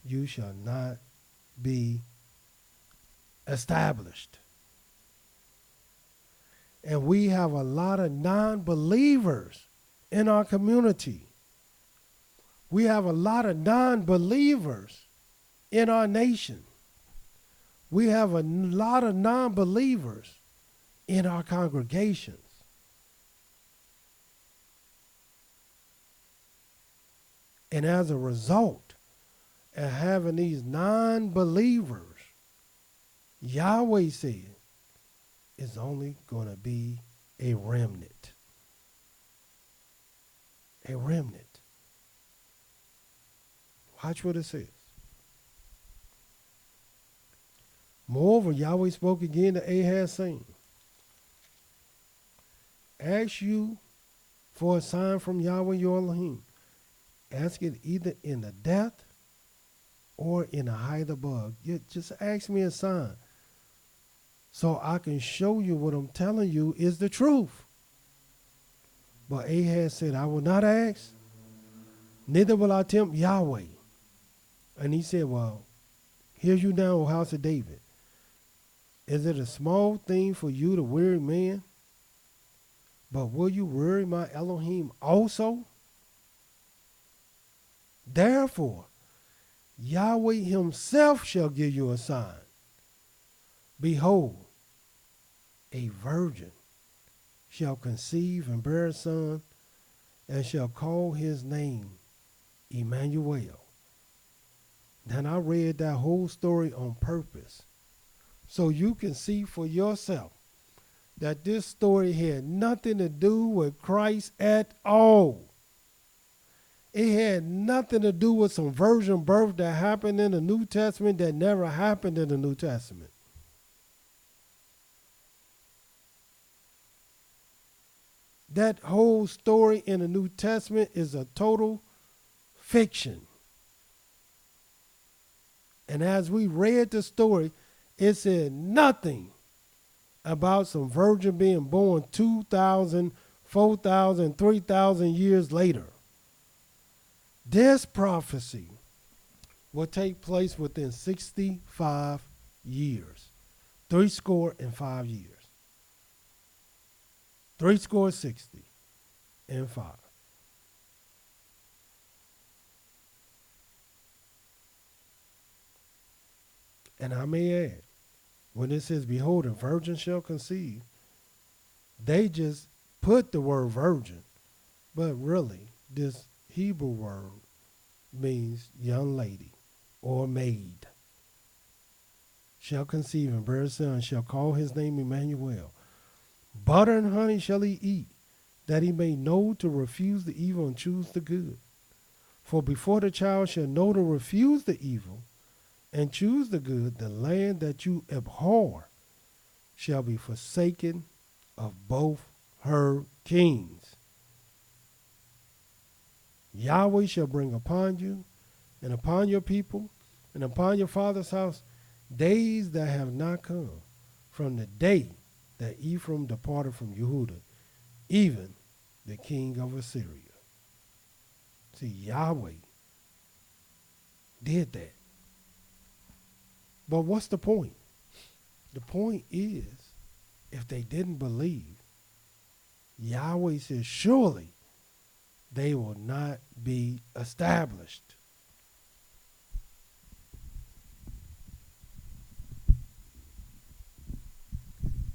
you shall not be established. And we have a lot of non-believers in our community. We have a lot of non-believers in our nation. We have a lot of non-believers in our congregations. And as a result of having these non-believers, Yahweh said, it's only going to be a remnant. A remnant. Watch what it says. Moreover, Yahweh spoke again to Ahaz, saying, ask you for a sign from Yahweh your Elohim. Ask it either in the depth or in the height above. You just ask me a sign so I can show you what I'm telling you is the truth. But Ahaz said, I will not ask, neither will I tempt Yahweh. And he said, well, hear you now, O house of David. Is it a small thing for you to weary man? But will you weary my Elohim also? Therefore, Yahweh himself shall give you a sign. Behold, a virgin shall conceive and bear a son, and shall call his name Emmanuel. Then I read that whole story on purpose, so you can see for yourself that this story had nothing to do with Christ at all. It had nothing to do with some virgin birth that happened in the New Testament that never happened in the New Testament. That whole story in the New Testament is a total fiction. And as we read the story, it said nothing about some virgin being born 2,000, 4,000, 3,000 years later. This prophecy will take place within 65 years. 65 years. 60 and 5. And I may add, when it says, behold, a virgin shall conceive, they just put the word virgin, but really, this Hebrew word means young lady or maid. Shall conceive and bear a son, shall call his name Emmanuel. Butter and honey shall he eat, that he may know to refuse the evil and choose the good. For before the child shall know to refuse the evil and choose the good, the land that you abhor shall be forsaken of both her kings. Yahweh shall bring upon you and upon your people and upon your father's house days that have not come from the day that Ephraim departed from Yehudah, even the king of Assyria. See, Yahweh did that. But what's the point? The point is, if they didn't believe, Yahweh says, surely they will not be established.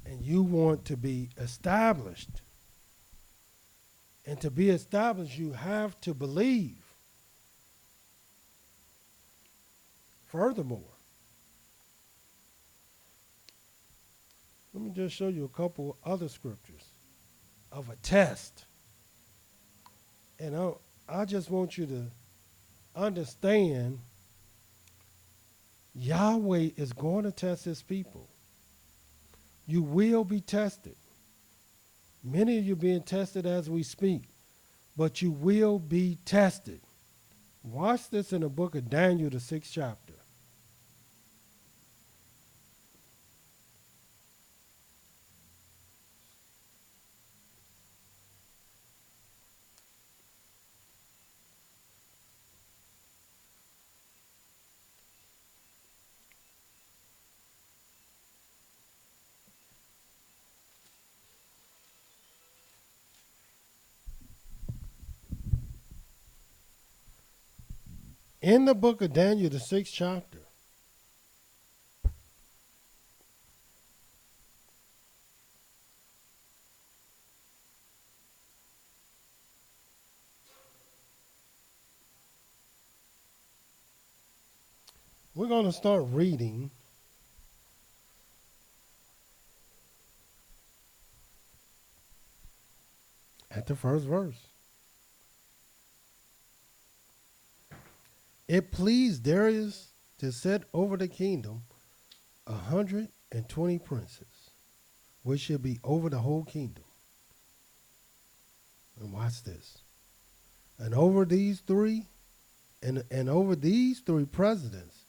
And you want to be established. And to be established, you have to believe. Furthermore, let me just show you a couple other scriptures of a test. And I just want you to understand Yahweh is going to test his people. You will be tested. Many of you are being tested as we speak, but you will be tested. Watch this in the book of Daniel, the 6th chapter. In the book of Daniel, the 6th chapter, we're going to start reading at the first verse. It pleased Darius to set over the kingdom 120 princes, which should be over the whole kingdom. And watch this. And over these three, and over these three presidents,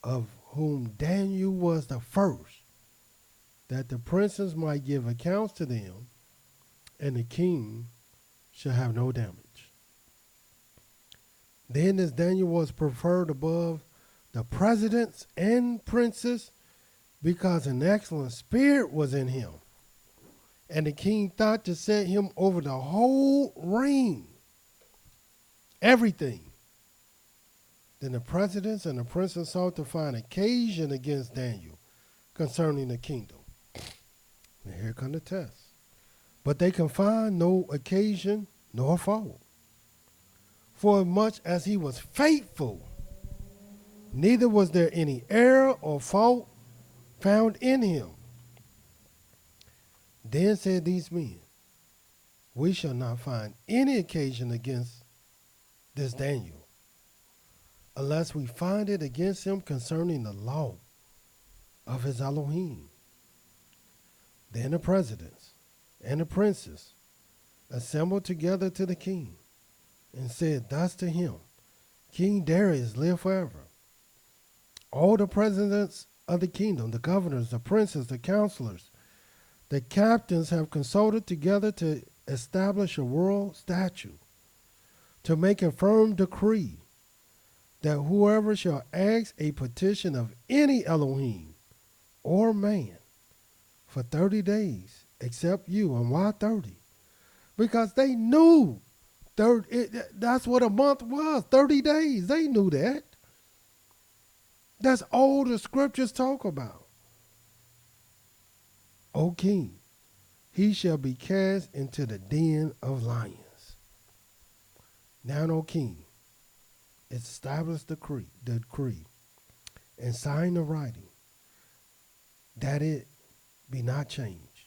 of whom Daniel was the first, that the princes might give accounts to them, and the king shall have no damage. Then as Daniel was preferred above the presidents and princes, because an excellent spirit was in him, and the king thought to set him over the whole reign, everything. Then the presidents and the princes sought to find occasion against Daniel concerning the kingdom. And here come the test. But they can find no occasion nor fault. For as much as he was faithful, neither was there any error or fault found in him. Then said these men, we shall not find any occasion against this Daniel, unless we find it against him concerning the law of his Elohim. Then the presidents and the princes assembled together to the king, and said thus to him, King Darius live forever. All the presidents of the kingdom, the governors, the princes, the counselors, the captains have consulted together to establish a world statute, to make a firm decree that whoever shall ask a petition of any Elohim or man for 30 days, except you. And why 30? Because they knew that's what a month was, 30 days. They knew that. That's all the scriptures talk about. O king, he shall be cast into the den of lions. Now, O king, establish the decree, and sign the writing, that it be not changed,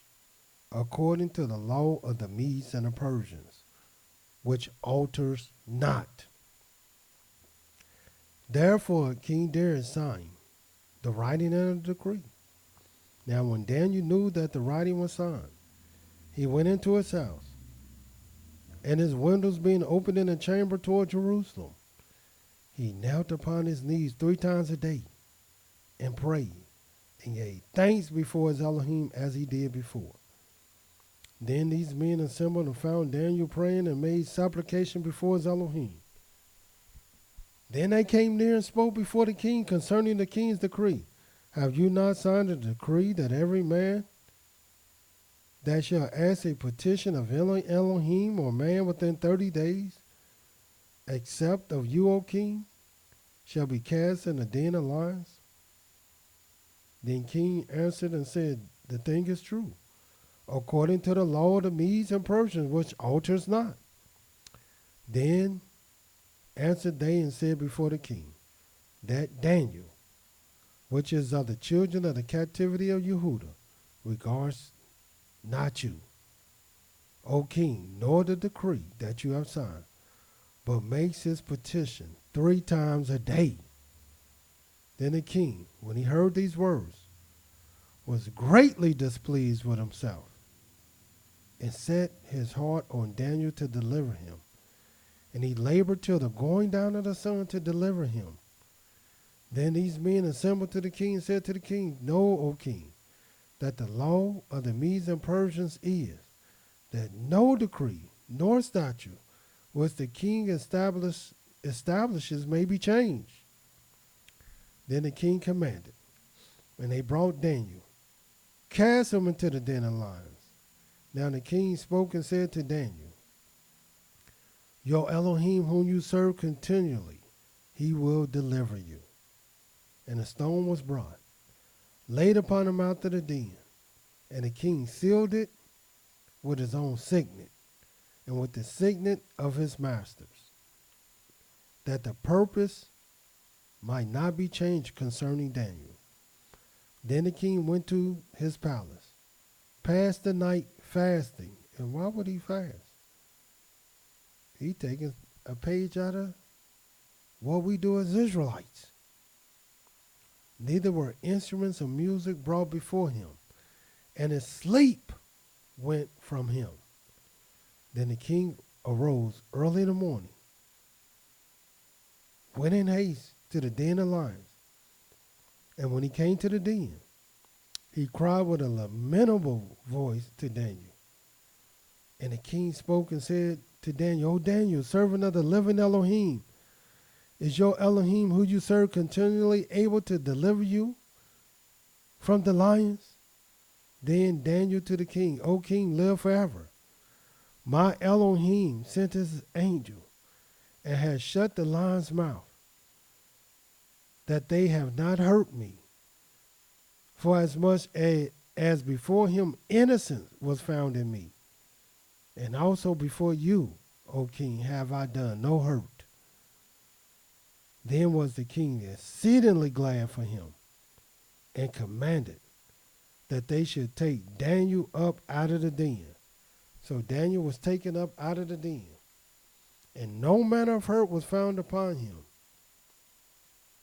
according to the law of the Medes and the Persians, which alters not. Therefore King Darius signed the writing and the decree. Now when Daniel knew that the writing was signed, he went into his house, and his windows being opened in a chamber toward Jerusalem, he knelt upon his knees 3 times a day and prayed, and gave thanks before his Elohim as he did before. Then these men assembled and found Daniel praying and made supplication before his Elohim. Then they came near and spoke before the king concerning the king's decree. Have you not signed a decree that every man that shall ask a petition of Elohim or man within 30 days, except of you, O king, shall be cast in the den of lions? Then king answered and said, the thing is true, according to the law of the Medes and Persians, which alters not. Then answered they and said before the king, that Daniel, which is of the children of the captivity of Yehudah, regards not you, O king, nor the decree that you have signed, but makes his petition 3 times a day. Then the king, when he heard these words, was greatly displeased with himself, and set his heart on Daniel to deliver him. And he labored till the going down of the sun to deliver him. Then these men assembled to the king and said to the king, know, O king, that the law of the Medes and Persians is that no decree nor statute which the king establishes may be changed. Then the king commanded, and they brought Daniel, cast him into the den of lions. Now the king spoke and said to Daniel, your Elohim whom you serve continually, he will deliver you. And a stone was brought, laid upon the mouth of the den, and the king sealed it with his own signet, and with the signet of his masters, that the purpose might not be changed concerning Daniel. Then the king went to his palace, passed the night fasting. And why would he fast? He taking a page out of what we do as Israelites. Neither were instruments of music brought before him, and his sleep went from him. Then the king arose early in the morning, went in haste to the den of lions. And when he came to the den, he cried with a lamentable voice to Daniel. And the king spoke and said to Daniel, O Daniel, servant of the living Elohim, is your Elohim who you serve continually able to deliver you from the lions? Then Daniel to the king, O king, live forever. My Elohim sent his angel and has shut the lion's mouth, that they have not hurt me. For as much as before him innocence was found in me, and also before you, O king, have I done no hurt. Then was the king exceedingly glad for him, and commanded that they should take Daniel up out of the den. So Daniel was taken up out of the den, and no manner of hurt was found upon him,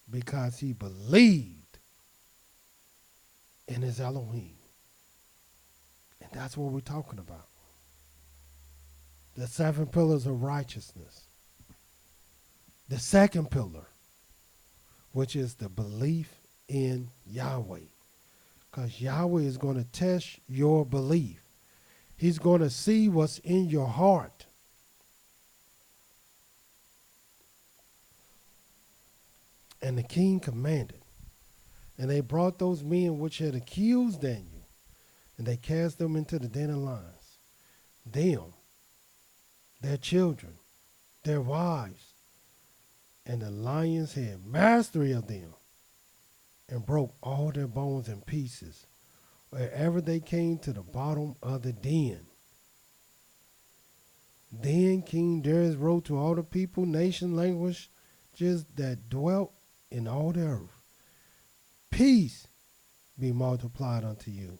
because he believed in his Elohim. And that's what we're talking about. The 7 pillars of righteousness. The second pillar, which is the belief in Yahweh. Because Yahweh is going to test your belief. He's going to see what's in your heart. And the king commanded, and they brought those men which had accused Daniel, and they cast them into the den of lions. Them, their children, their wives, and the lions had mastery of them, and broke all their bones in pieces, wherever they came to the bottom of the den. Then King Darius wrote to all the people, nation, languages that dwelt in all the earth, peace be multiplied unto you.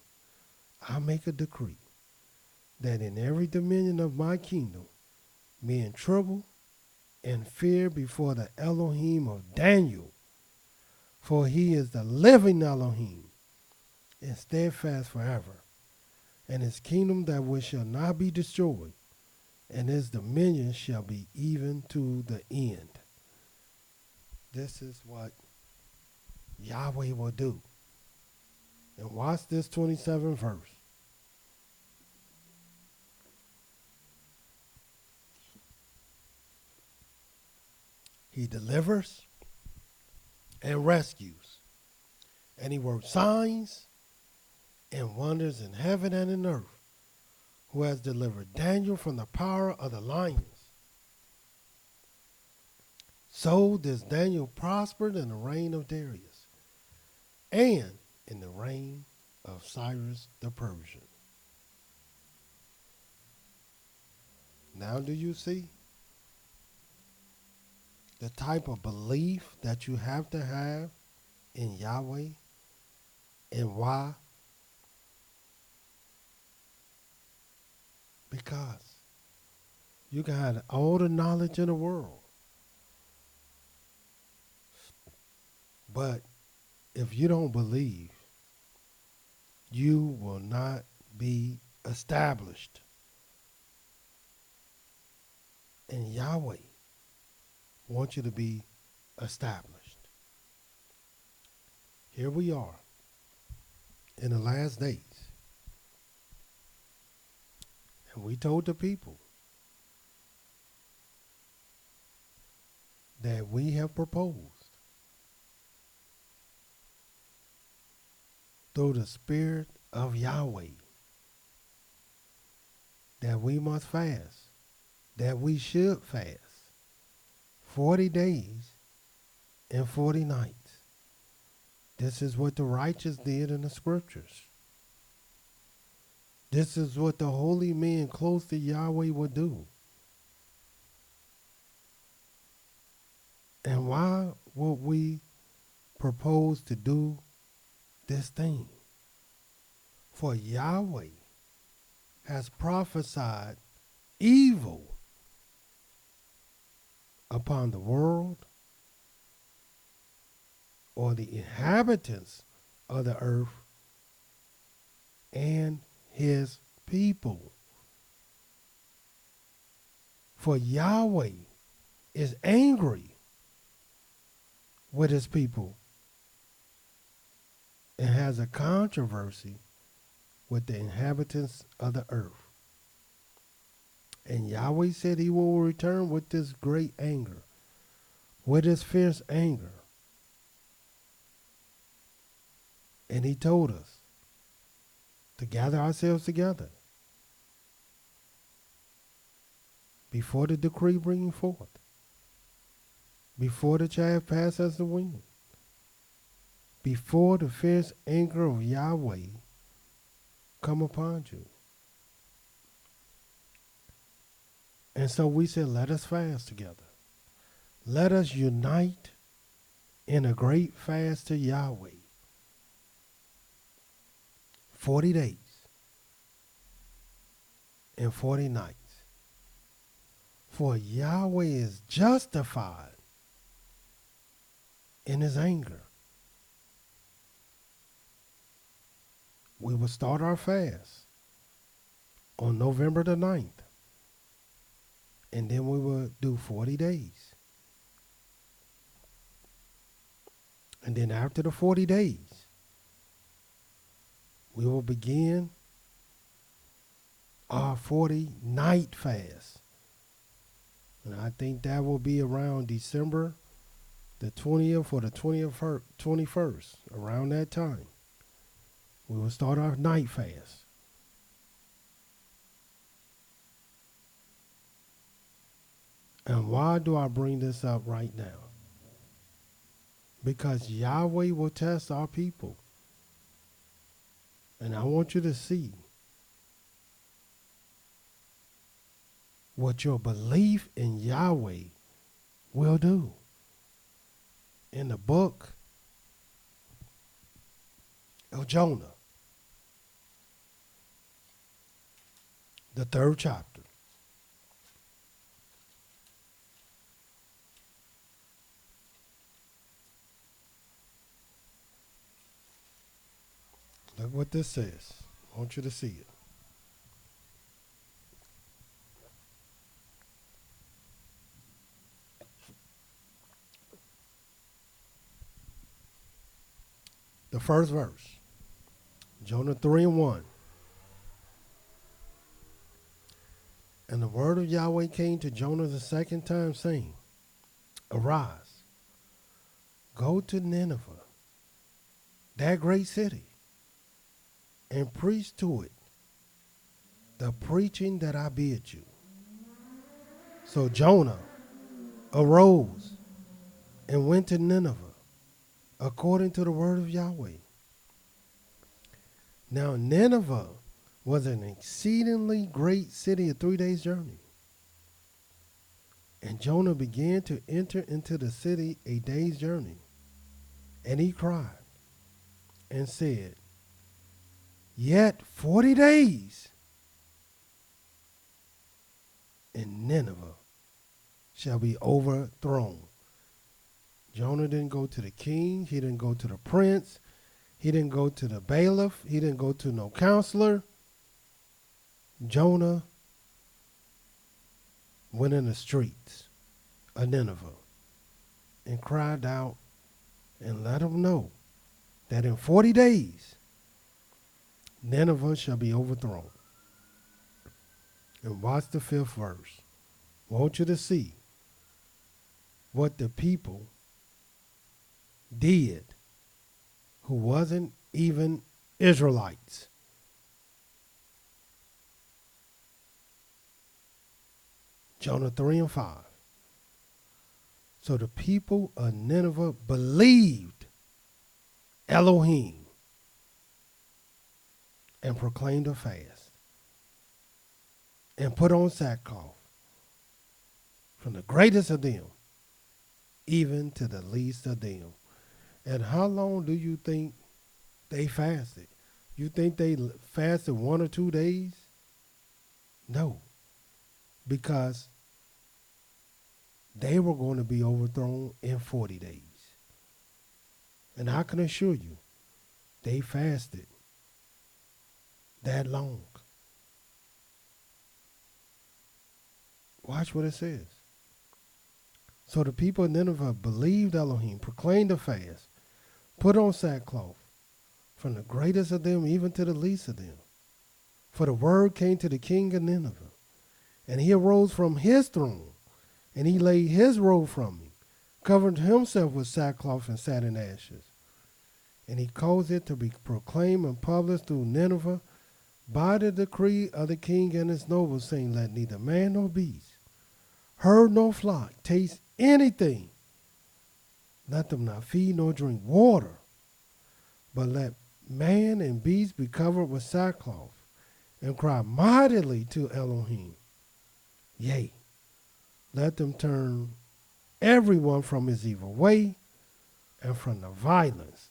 I make a decree that in every dominion of my kingdom men tremble and fear before the Elohim of Daniel, for he is the living Elohim and steadfast forever, and his kingdom that which shall not be destroyed, and his dominion shall be even to the end. This is what Yahweh will do. And watch this 27th verse. He delivers and rescues. And he works signs and wonders in heaven and in earth, who has delivered Daniel from the power of the lions. So this Daniel prospered in the reign of Darius and in the reign of Cyrus the Persian. Now do you see the type of belief that you have to have in Yahweh and why? Because you can have all the knowledge in the world, but if you don't believe, you will not be established. And Yahweh wants you to be established. Here we are in the last days. And we told the people that we have proposed through the Spirit of Yahweh that we must fast, that we should fast 40 days and 40 nights. This is what the righteous did in the scriptures. This is what the holy men close to Yahweh would do. And why would we propose to do this thing? For Yahweh has prophesied evil upon the world or the inhabitants of the earth and his people. For Yahweh is angry with his people and has a controversy with the inhabitants of the earth. And Yahweh said he will return with this great anger, with his fierce anger. And he told us to gather ourselves together before the decree bringing forth, before the chaff pass as the wind, before the fierce anger of Yahweh come upon you. And so we said, let us fast together. Let us unite in a great fast to Yahweh. 40 days and 40 nights. For Yahweh is justified in his anger. We will start our fast on November the 9th. And then we will do 40 days. And then after the 40 days, we will begin our 40 night fast. And I think that will be around December the 20th or the 21st, around that time. We will start our night fast. And why do I bring this up right now? Because Yahweh will test our people. And I want you to see what your belief in Yahweh will do. In the book of Jonah, the 3rd chapter. Look what this says. I want you to see it. The first verse, Jonah 3:1. And the word of Yahweh came to Jonah the second time, saying, Arise, go to Nineveh, that great city, and preach to it the preaching that I bid you. So Jonah arose and went to Nineveh, according to the word of Yahweh. Now Nineveh was an exceedingly great city, a 3 days' journey. And Jonah began to enter into the city a day's journey. And he cried and said, Yet 40 days, and Nineveh shall be overthrown. Jonah didn't go to the king. He didn't go to the prince. He didn't go to the bailiff. He didn't go to no counselor. Jonah went in the streets of Nineveh and cried out and let them know that in 40 days, Nineveh shall be overthrown. And watch the 5th verse. I want you to see what the people did who wasn't even Israelites. Jonah 3:5. So the people of Nineveh believed Elohim and proclaimed a fast and put on sackcloth, from the greatest of them even to the least of them. And how long do you think they fasted? You think they fasted 1 or 2 days? No, because they were going to be overthrown in 40 days. And I can assure you, they fasted that long. Watch what it says. So the people of Nineveh believed Elohim, proclaimed a fast, put on sackcloth, from the greatest of them even to the least of them. For the word came to the king of Nineveh, and he arose from his throne, and he laid his robe from him, covered himself with sackcloth and sat in ashes. And he caused it to be proclaimed and published through Nineveh by the decree of the king and his nobles, saying, let neither man nor beast, herd nor flock taste anything. Let them not feed nor drink water, but let man and beast be covered with sackcloth, and cry mightily to Elohim. Yea, let them turn everyone from his evil way and from the violence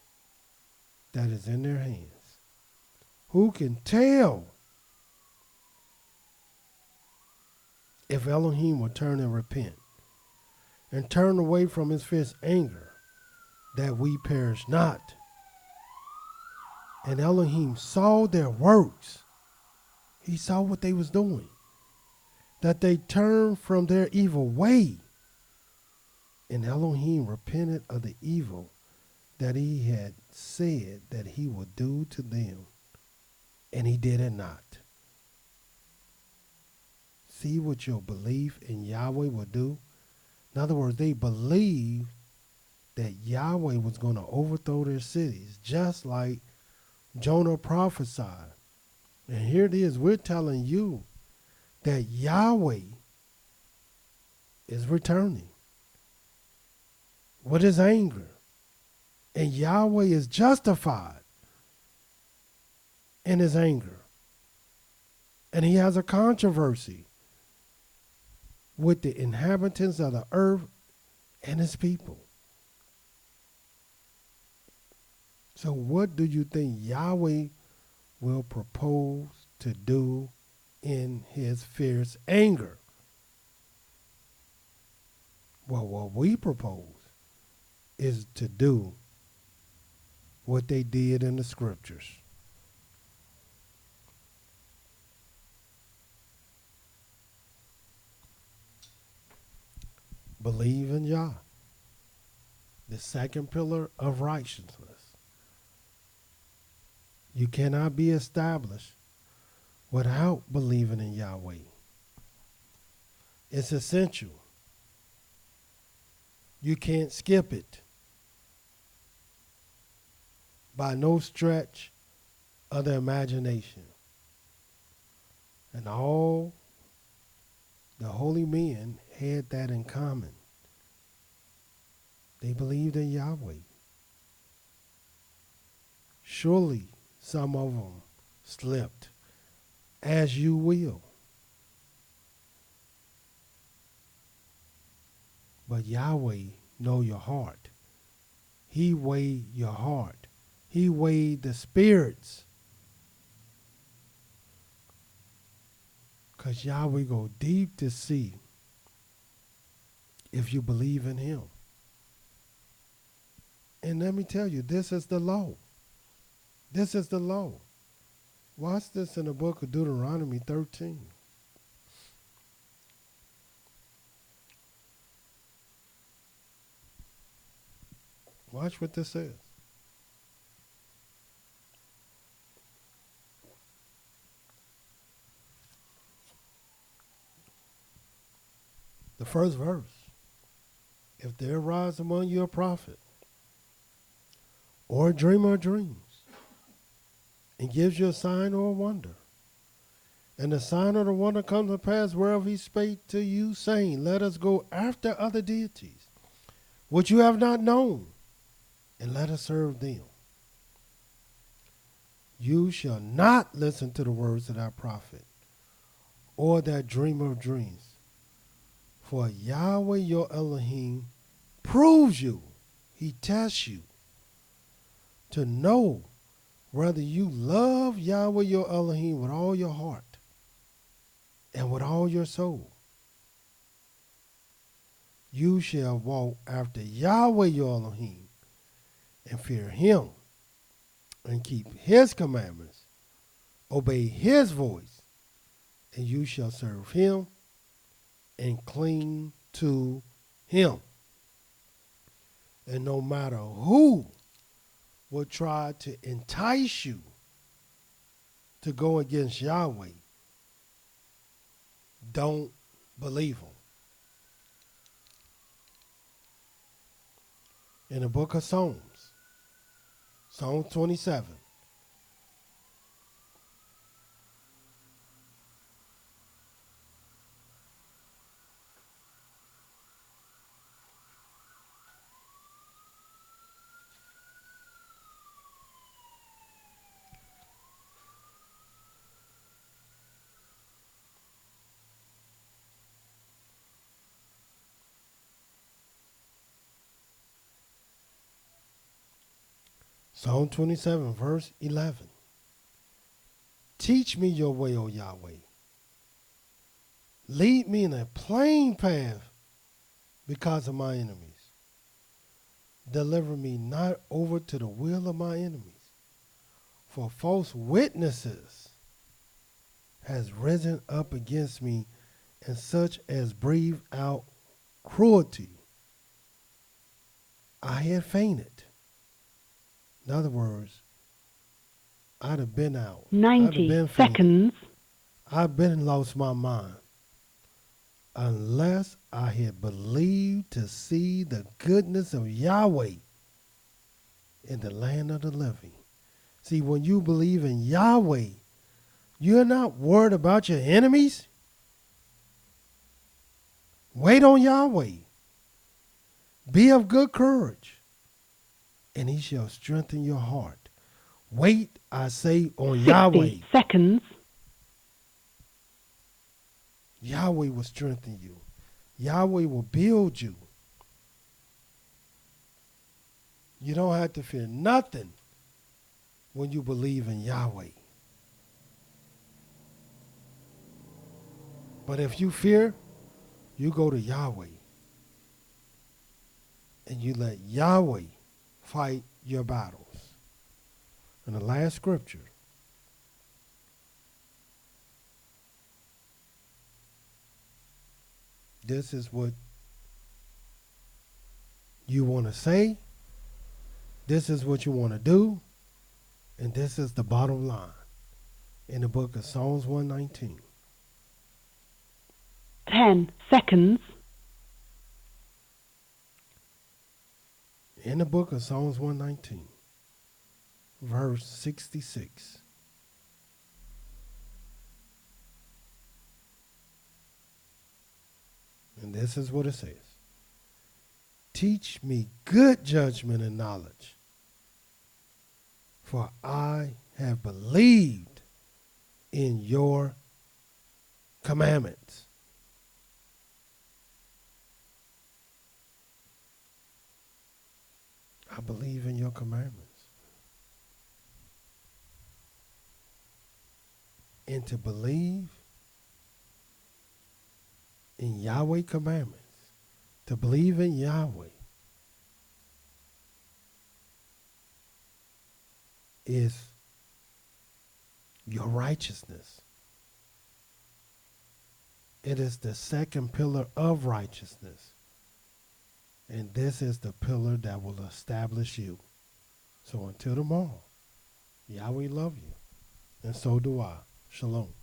that is in their hands. Who can tell if Elohim will turn and repent and turn away from his fierce anger, that we perish not? And Elohim saw their works. He saw what they was doing, that they turned from their evil way. And Elohim repented of the evil that he had said that he would do to them, and he did it not. See what your belief in Yahweh will do? In other words, they believed that Yahweh was going to overthrow their cities, just like Jonah prophesied. And here it is, we're telling you that Yahweh is returning with his anger. And Yahweh is justified in his anger. And he has a controversy with the inhabitants of the earth and his people. So what do you think Yahweh will propose to do in his fierce anger? Well, what we propose is to do what they did in the scriptures. Believe in Yah, the second pillar of righteousness. You cannot be established without believing in Yahweh. It's essential. You can't skip it by no stretch of the imagination. And all the holy men had that in common. They believed in Yahweh. Surely some of them slipped, as you will. But Yahweh know your heart. He weighed your heart. He weighed the spirits. Because Yahweh go deep to see if you believe in him. And let me tell you, this is the law. This is the law. Watch this in the book of Deuteronomy 13. Watch what this says. The first verse. If there arise among you a prophet, or a dreamer of dreams, and gives you a sign or a wonder, and the sign or the wonder comes to pass whereof he spake to you, saying, let us go after other deities, which you have not known, and let us serve them. You shall not listen to the words of that prophet or that dreamer of dreams. For Yahweh your Elohim proves you. He tests you to know whether you love Yahweh your Elohim with all your heart and with all your soul. You shall walk after Yahweh your Elohim and fear him and keep his commandments, obey his voice, and you shall serve him and cling to him. And no matter who will try to entice you to go against Yahweh, don't believe them. In the book of Psalms, Psalm 27. Psalm 27, verse 11. Teach me your way, O Yahweh. Lead me in a plain path because of my enemies. Deliver me not over to the will of my enemies, for false witnesses has risen up against me, and such as breathe out cruelty. I had fainted. In other words, I'd have been out. I'd have 90 been fainted. seconds. I've been lost my mind unless I had believed to see the goodness of Yahweh in the land of the living. See, when you believe in Yahweh, you're not worried about your enemies. Wait on Yahweh. Be of good courage, and he shall strengthen your heart. Wait, I say, on 60 Yahweh. seconds. Yahweh will strengthen you. Yahweh will build you. You don't have to fear nothing when you believe in Yahweh. But if you fear, you go to Yahweh and you let Yahweh fight your battles. And the last scripture, this is what you want to say, this is what you want to do, and this is the bottom line in the book of Psalms 119. 10 seconds. In the book of Psalms 119, verse 66. And this is what it says. Teach me good judgment and knowledge, for I have believed in your commandments. I believe in your commandments. And to believe in Yahweh commandments, to believe in Yahweh, is your righteousness. It is the second pillar of righteousness. And this is the pillar that will establish you. So until tomorrow, Yahweh love you. And so do I. Shalom.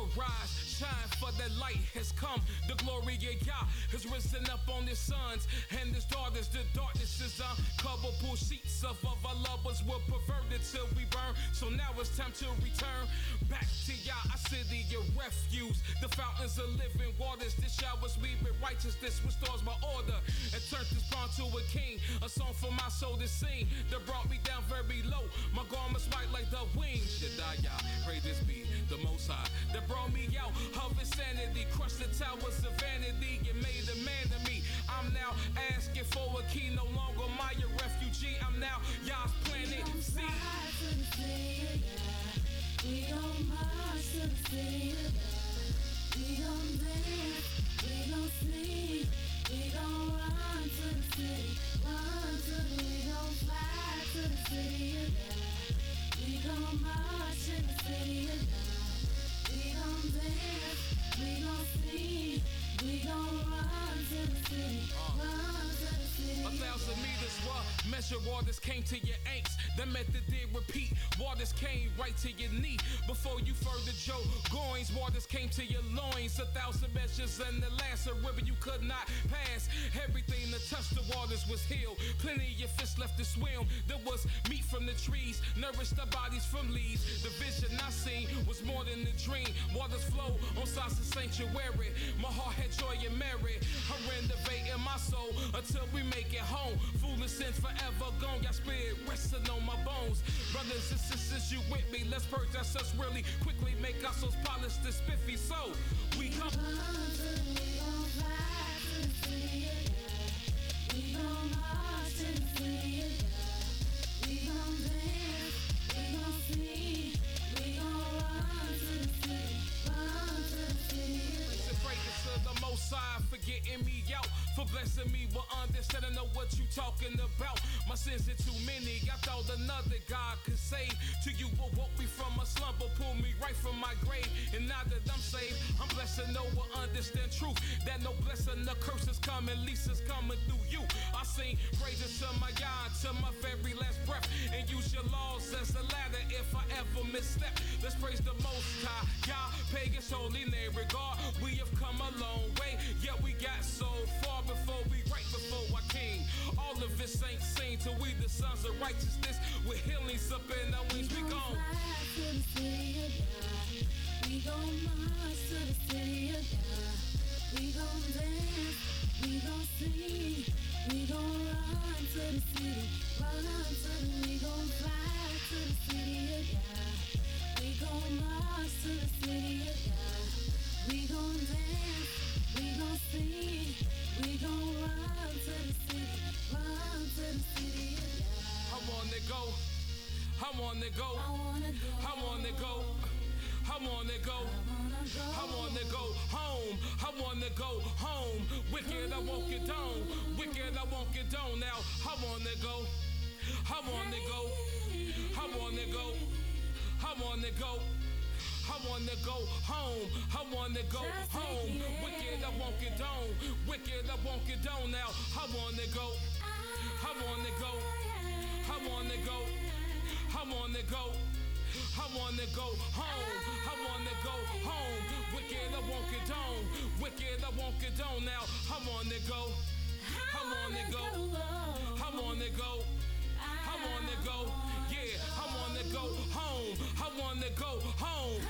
arise, shine, for the light has come. The glory of Yah has risen up on his sons and his daughters. The darkness is uncoverable. Sheets of our lovers were perverted till we burn. So now it's time to return back to Yah, our city of refuge. The fountains of living waters. This showers me with righteousness, restores my order, and turns this bond to a king. A song for my soul to sing that brought me down very low. My garments white like the wings. YISH, pray this be the Most High that brought me out of insanity, crushed the towers of vanity, and made a man of me. I'm now asking for a key, no longer my refugee. I'm now Yah's planet C. We gon' march to the city of God. We gon' dance, we gon' sing, we gon' run to the city, we gon' fly to the city of God. We gon' march in the city of God. We gon' dance, we gon' sing, we gon' run to the city, run to the city. 1,000 meters were measure, waters came to your ankles. That method did repeat. Waters came right to your knee. Before you further Joe goings, waters came to your loins. 1,000 measures and the last, a river you could not pass. Everything that touched the waters was healed. Plenty of your fish left to swim. There was meat from the trees, nourished the bodies from leaves. The vision I seen was more than a dream. Waters flow on sides of sanctuary. My heart had joy and merit. I'm renovating my soul until we make it home. Foolish sins forever gone. Got spirit resting on my bones. Brothers and sisters, you with me? Let's purge ourselves really quickly. Make our souls polished and spiffy. So we come. We gon' fly to the city of God. We gon' march to the city of God. We gon' dance, we gon' sing, we gon' run to the city, run to the city of God. Praise to the Most High for getting me out, for blessing me with understanding of what you talking about. My sins are too many. I thought another God could save. To you will woke me from a slumber, pull me right from my grave. And now that I'm saved, I'm blessed to know or understand truth. That no blessing, the curses coming, least is coming through you. I sing praises to my God, to my very last breath, and use your laws as a ladder if I ever misstep. Let's praise the Most High, Yah, pay His holy name. Regard, we have come a long way, yet we got so far before we right before our King. All of this ain't seen till we the sons of righteousness with healings up in our wings. We gon' fly to the city of God. We gon' march to the city of God. We gon' dance, we gon' sing, we gon' run to the city, we gon' fly to the city of God. We gon' march to the city of God. We gon' dance, we gon' sing, we gon' run to the city, run to the city of God. I'm on the go. I'm on the go. I wanna go. I'm on the go. I'm on the go. I wanna go home. I wanna go home. Wicked, I won't get down. Wicked, I won't get down now. I wanna go. I wanna go. I wanna go. I wanna go. I wanna go home. I wanna go home. Wicked, I won't get down. Wicked, I won't get down now. I wanna go. I wanna go. I wanna go. I wanna go. I wanna go home. I wanna go home. Wicked, I won't get down. Wicked, I won't get down now. I wanna go. I wanna go. I wanna go. I wanna go. Yeah, I wanna go home. I wanna go home.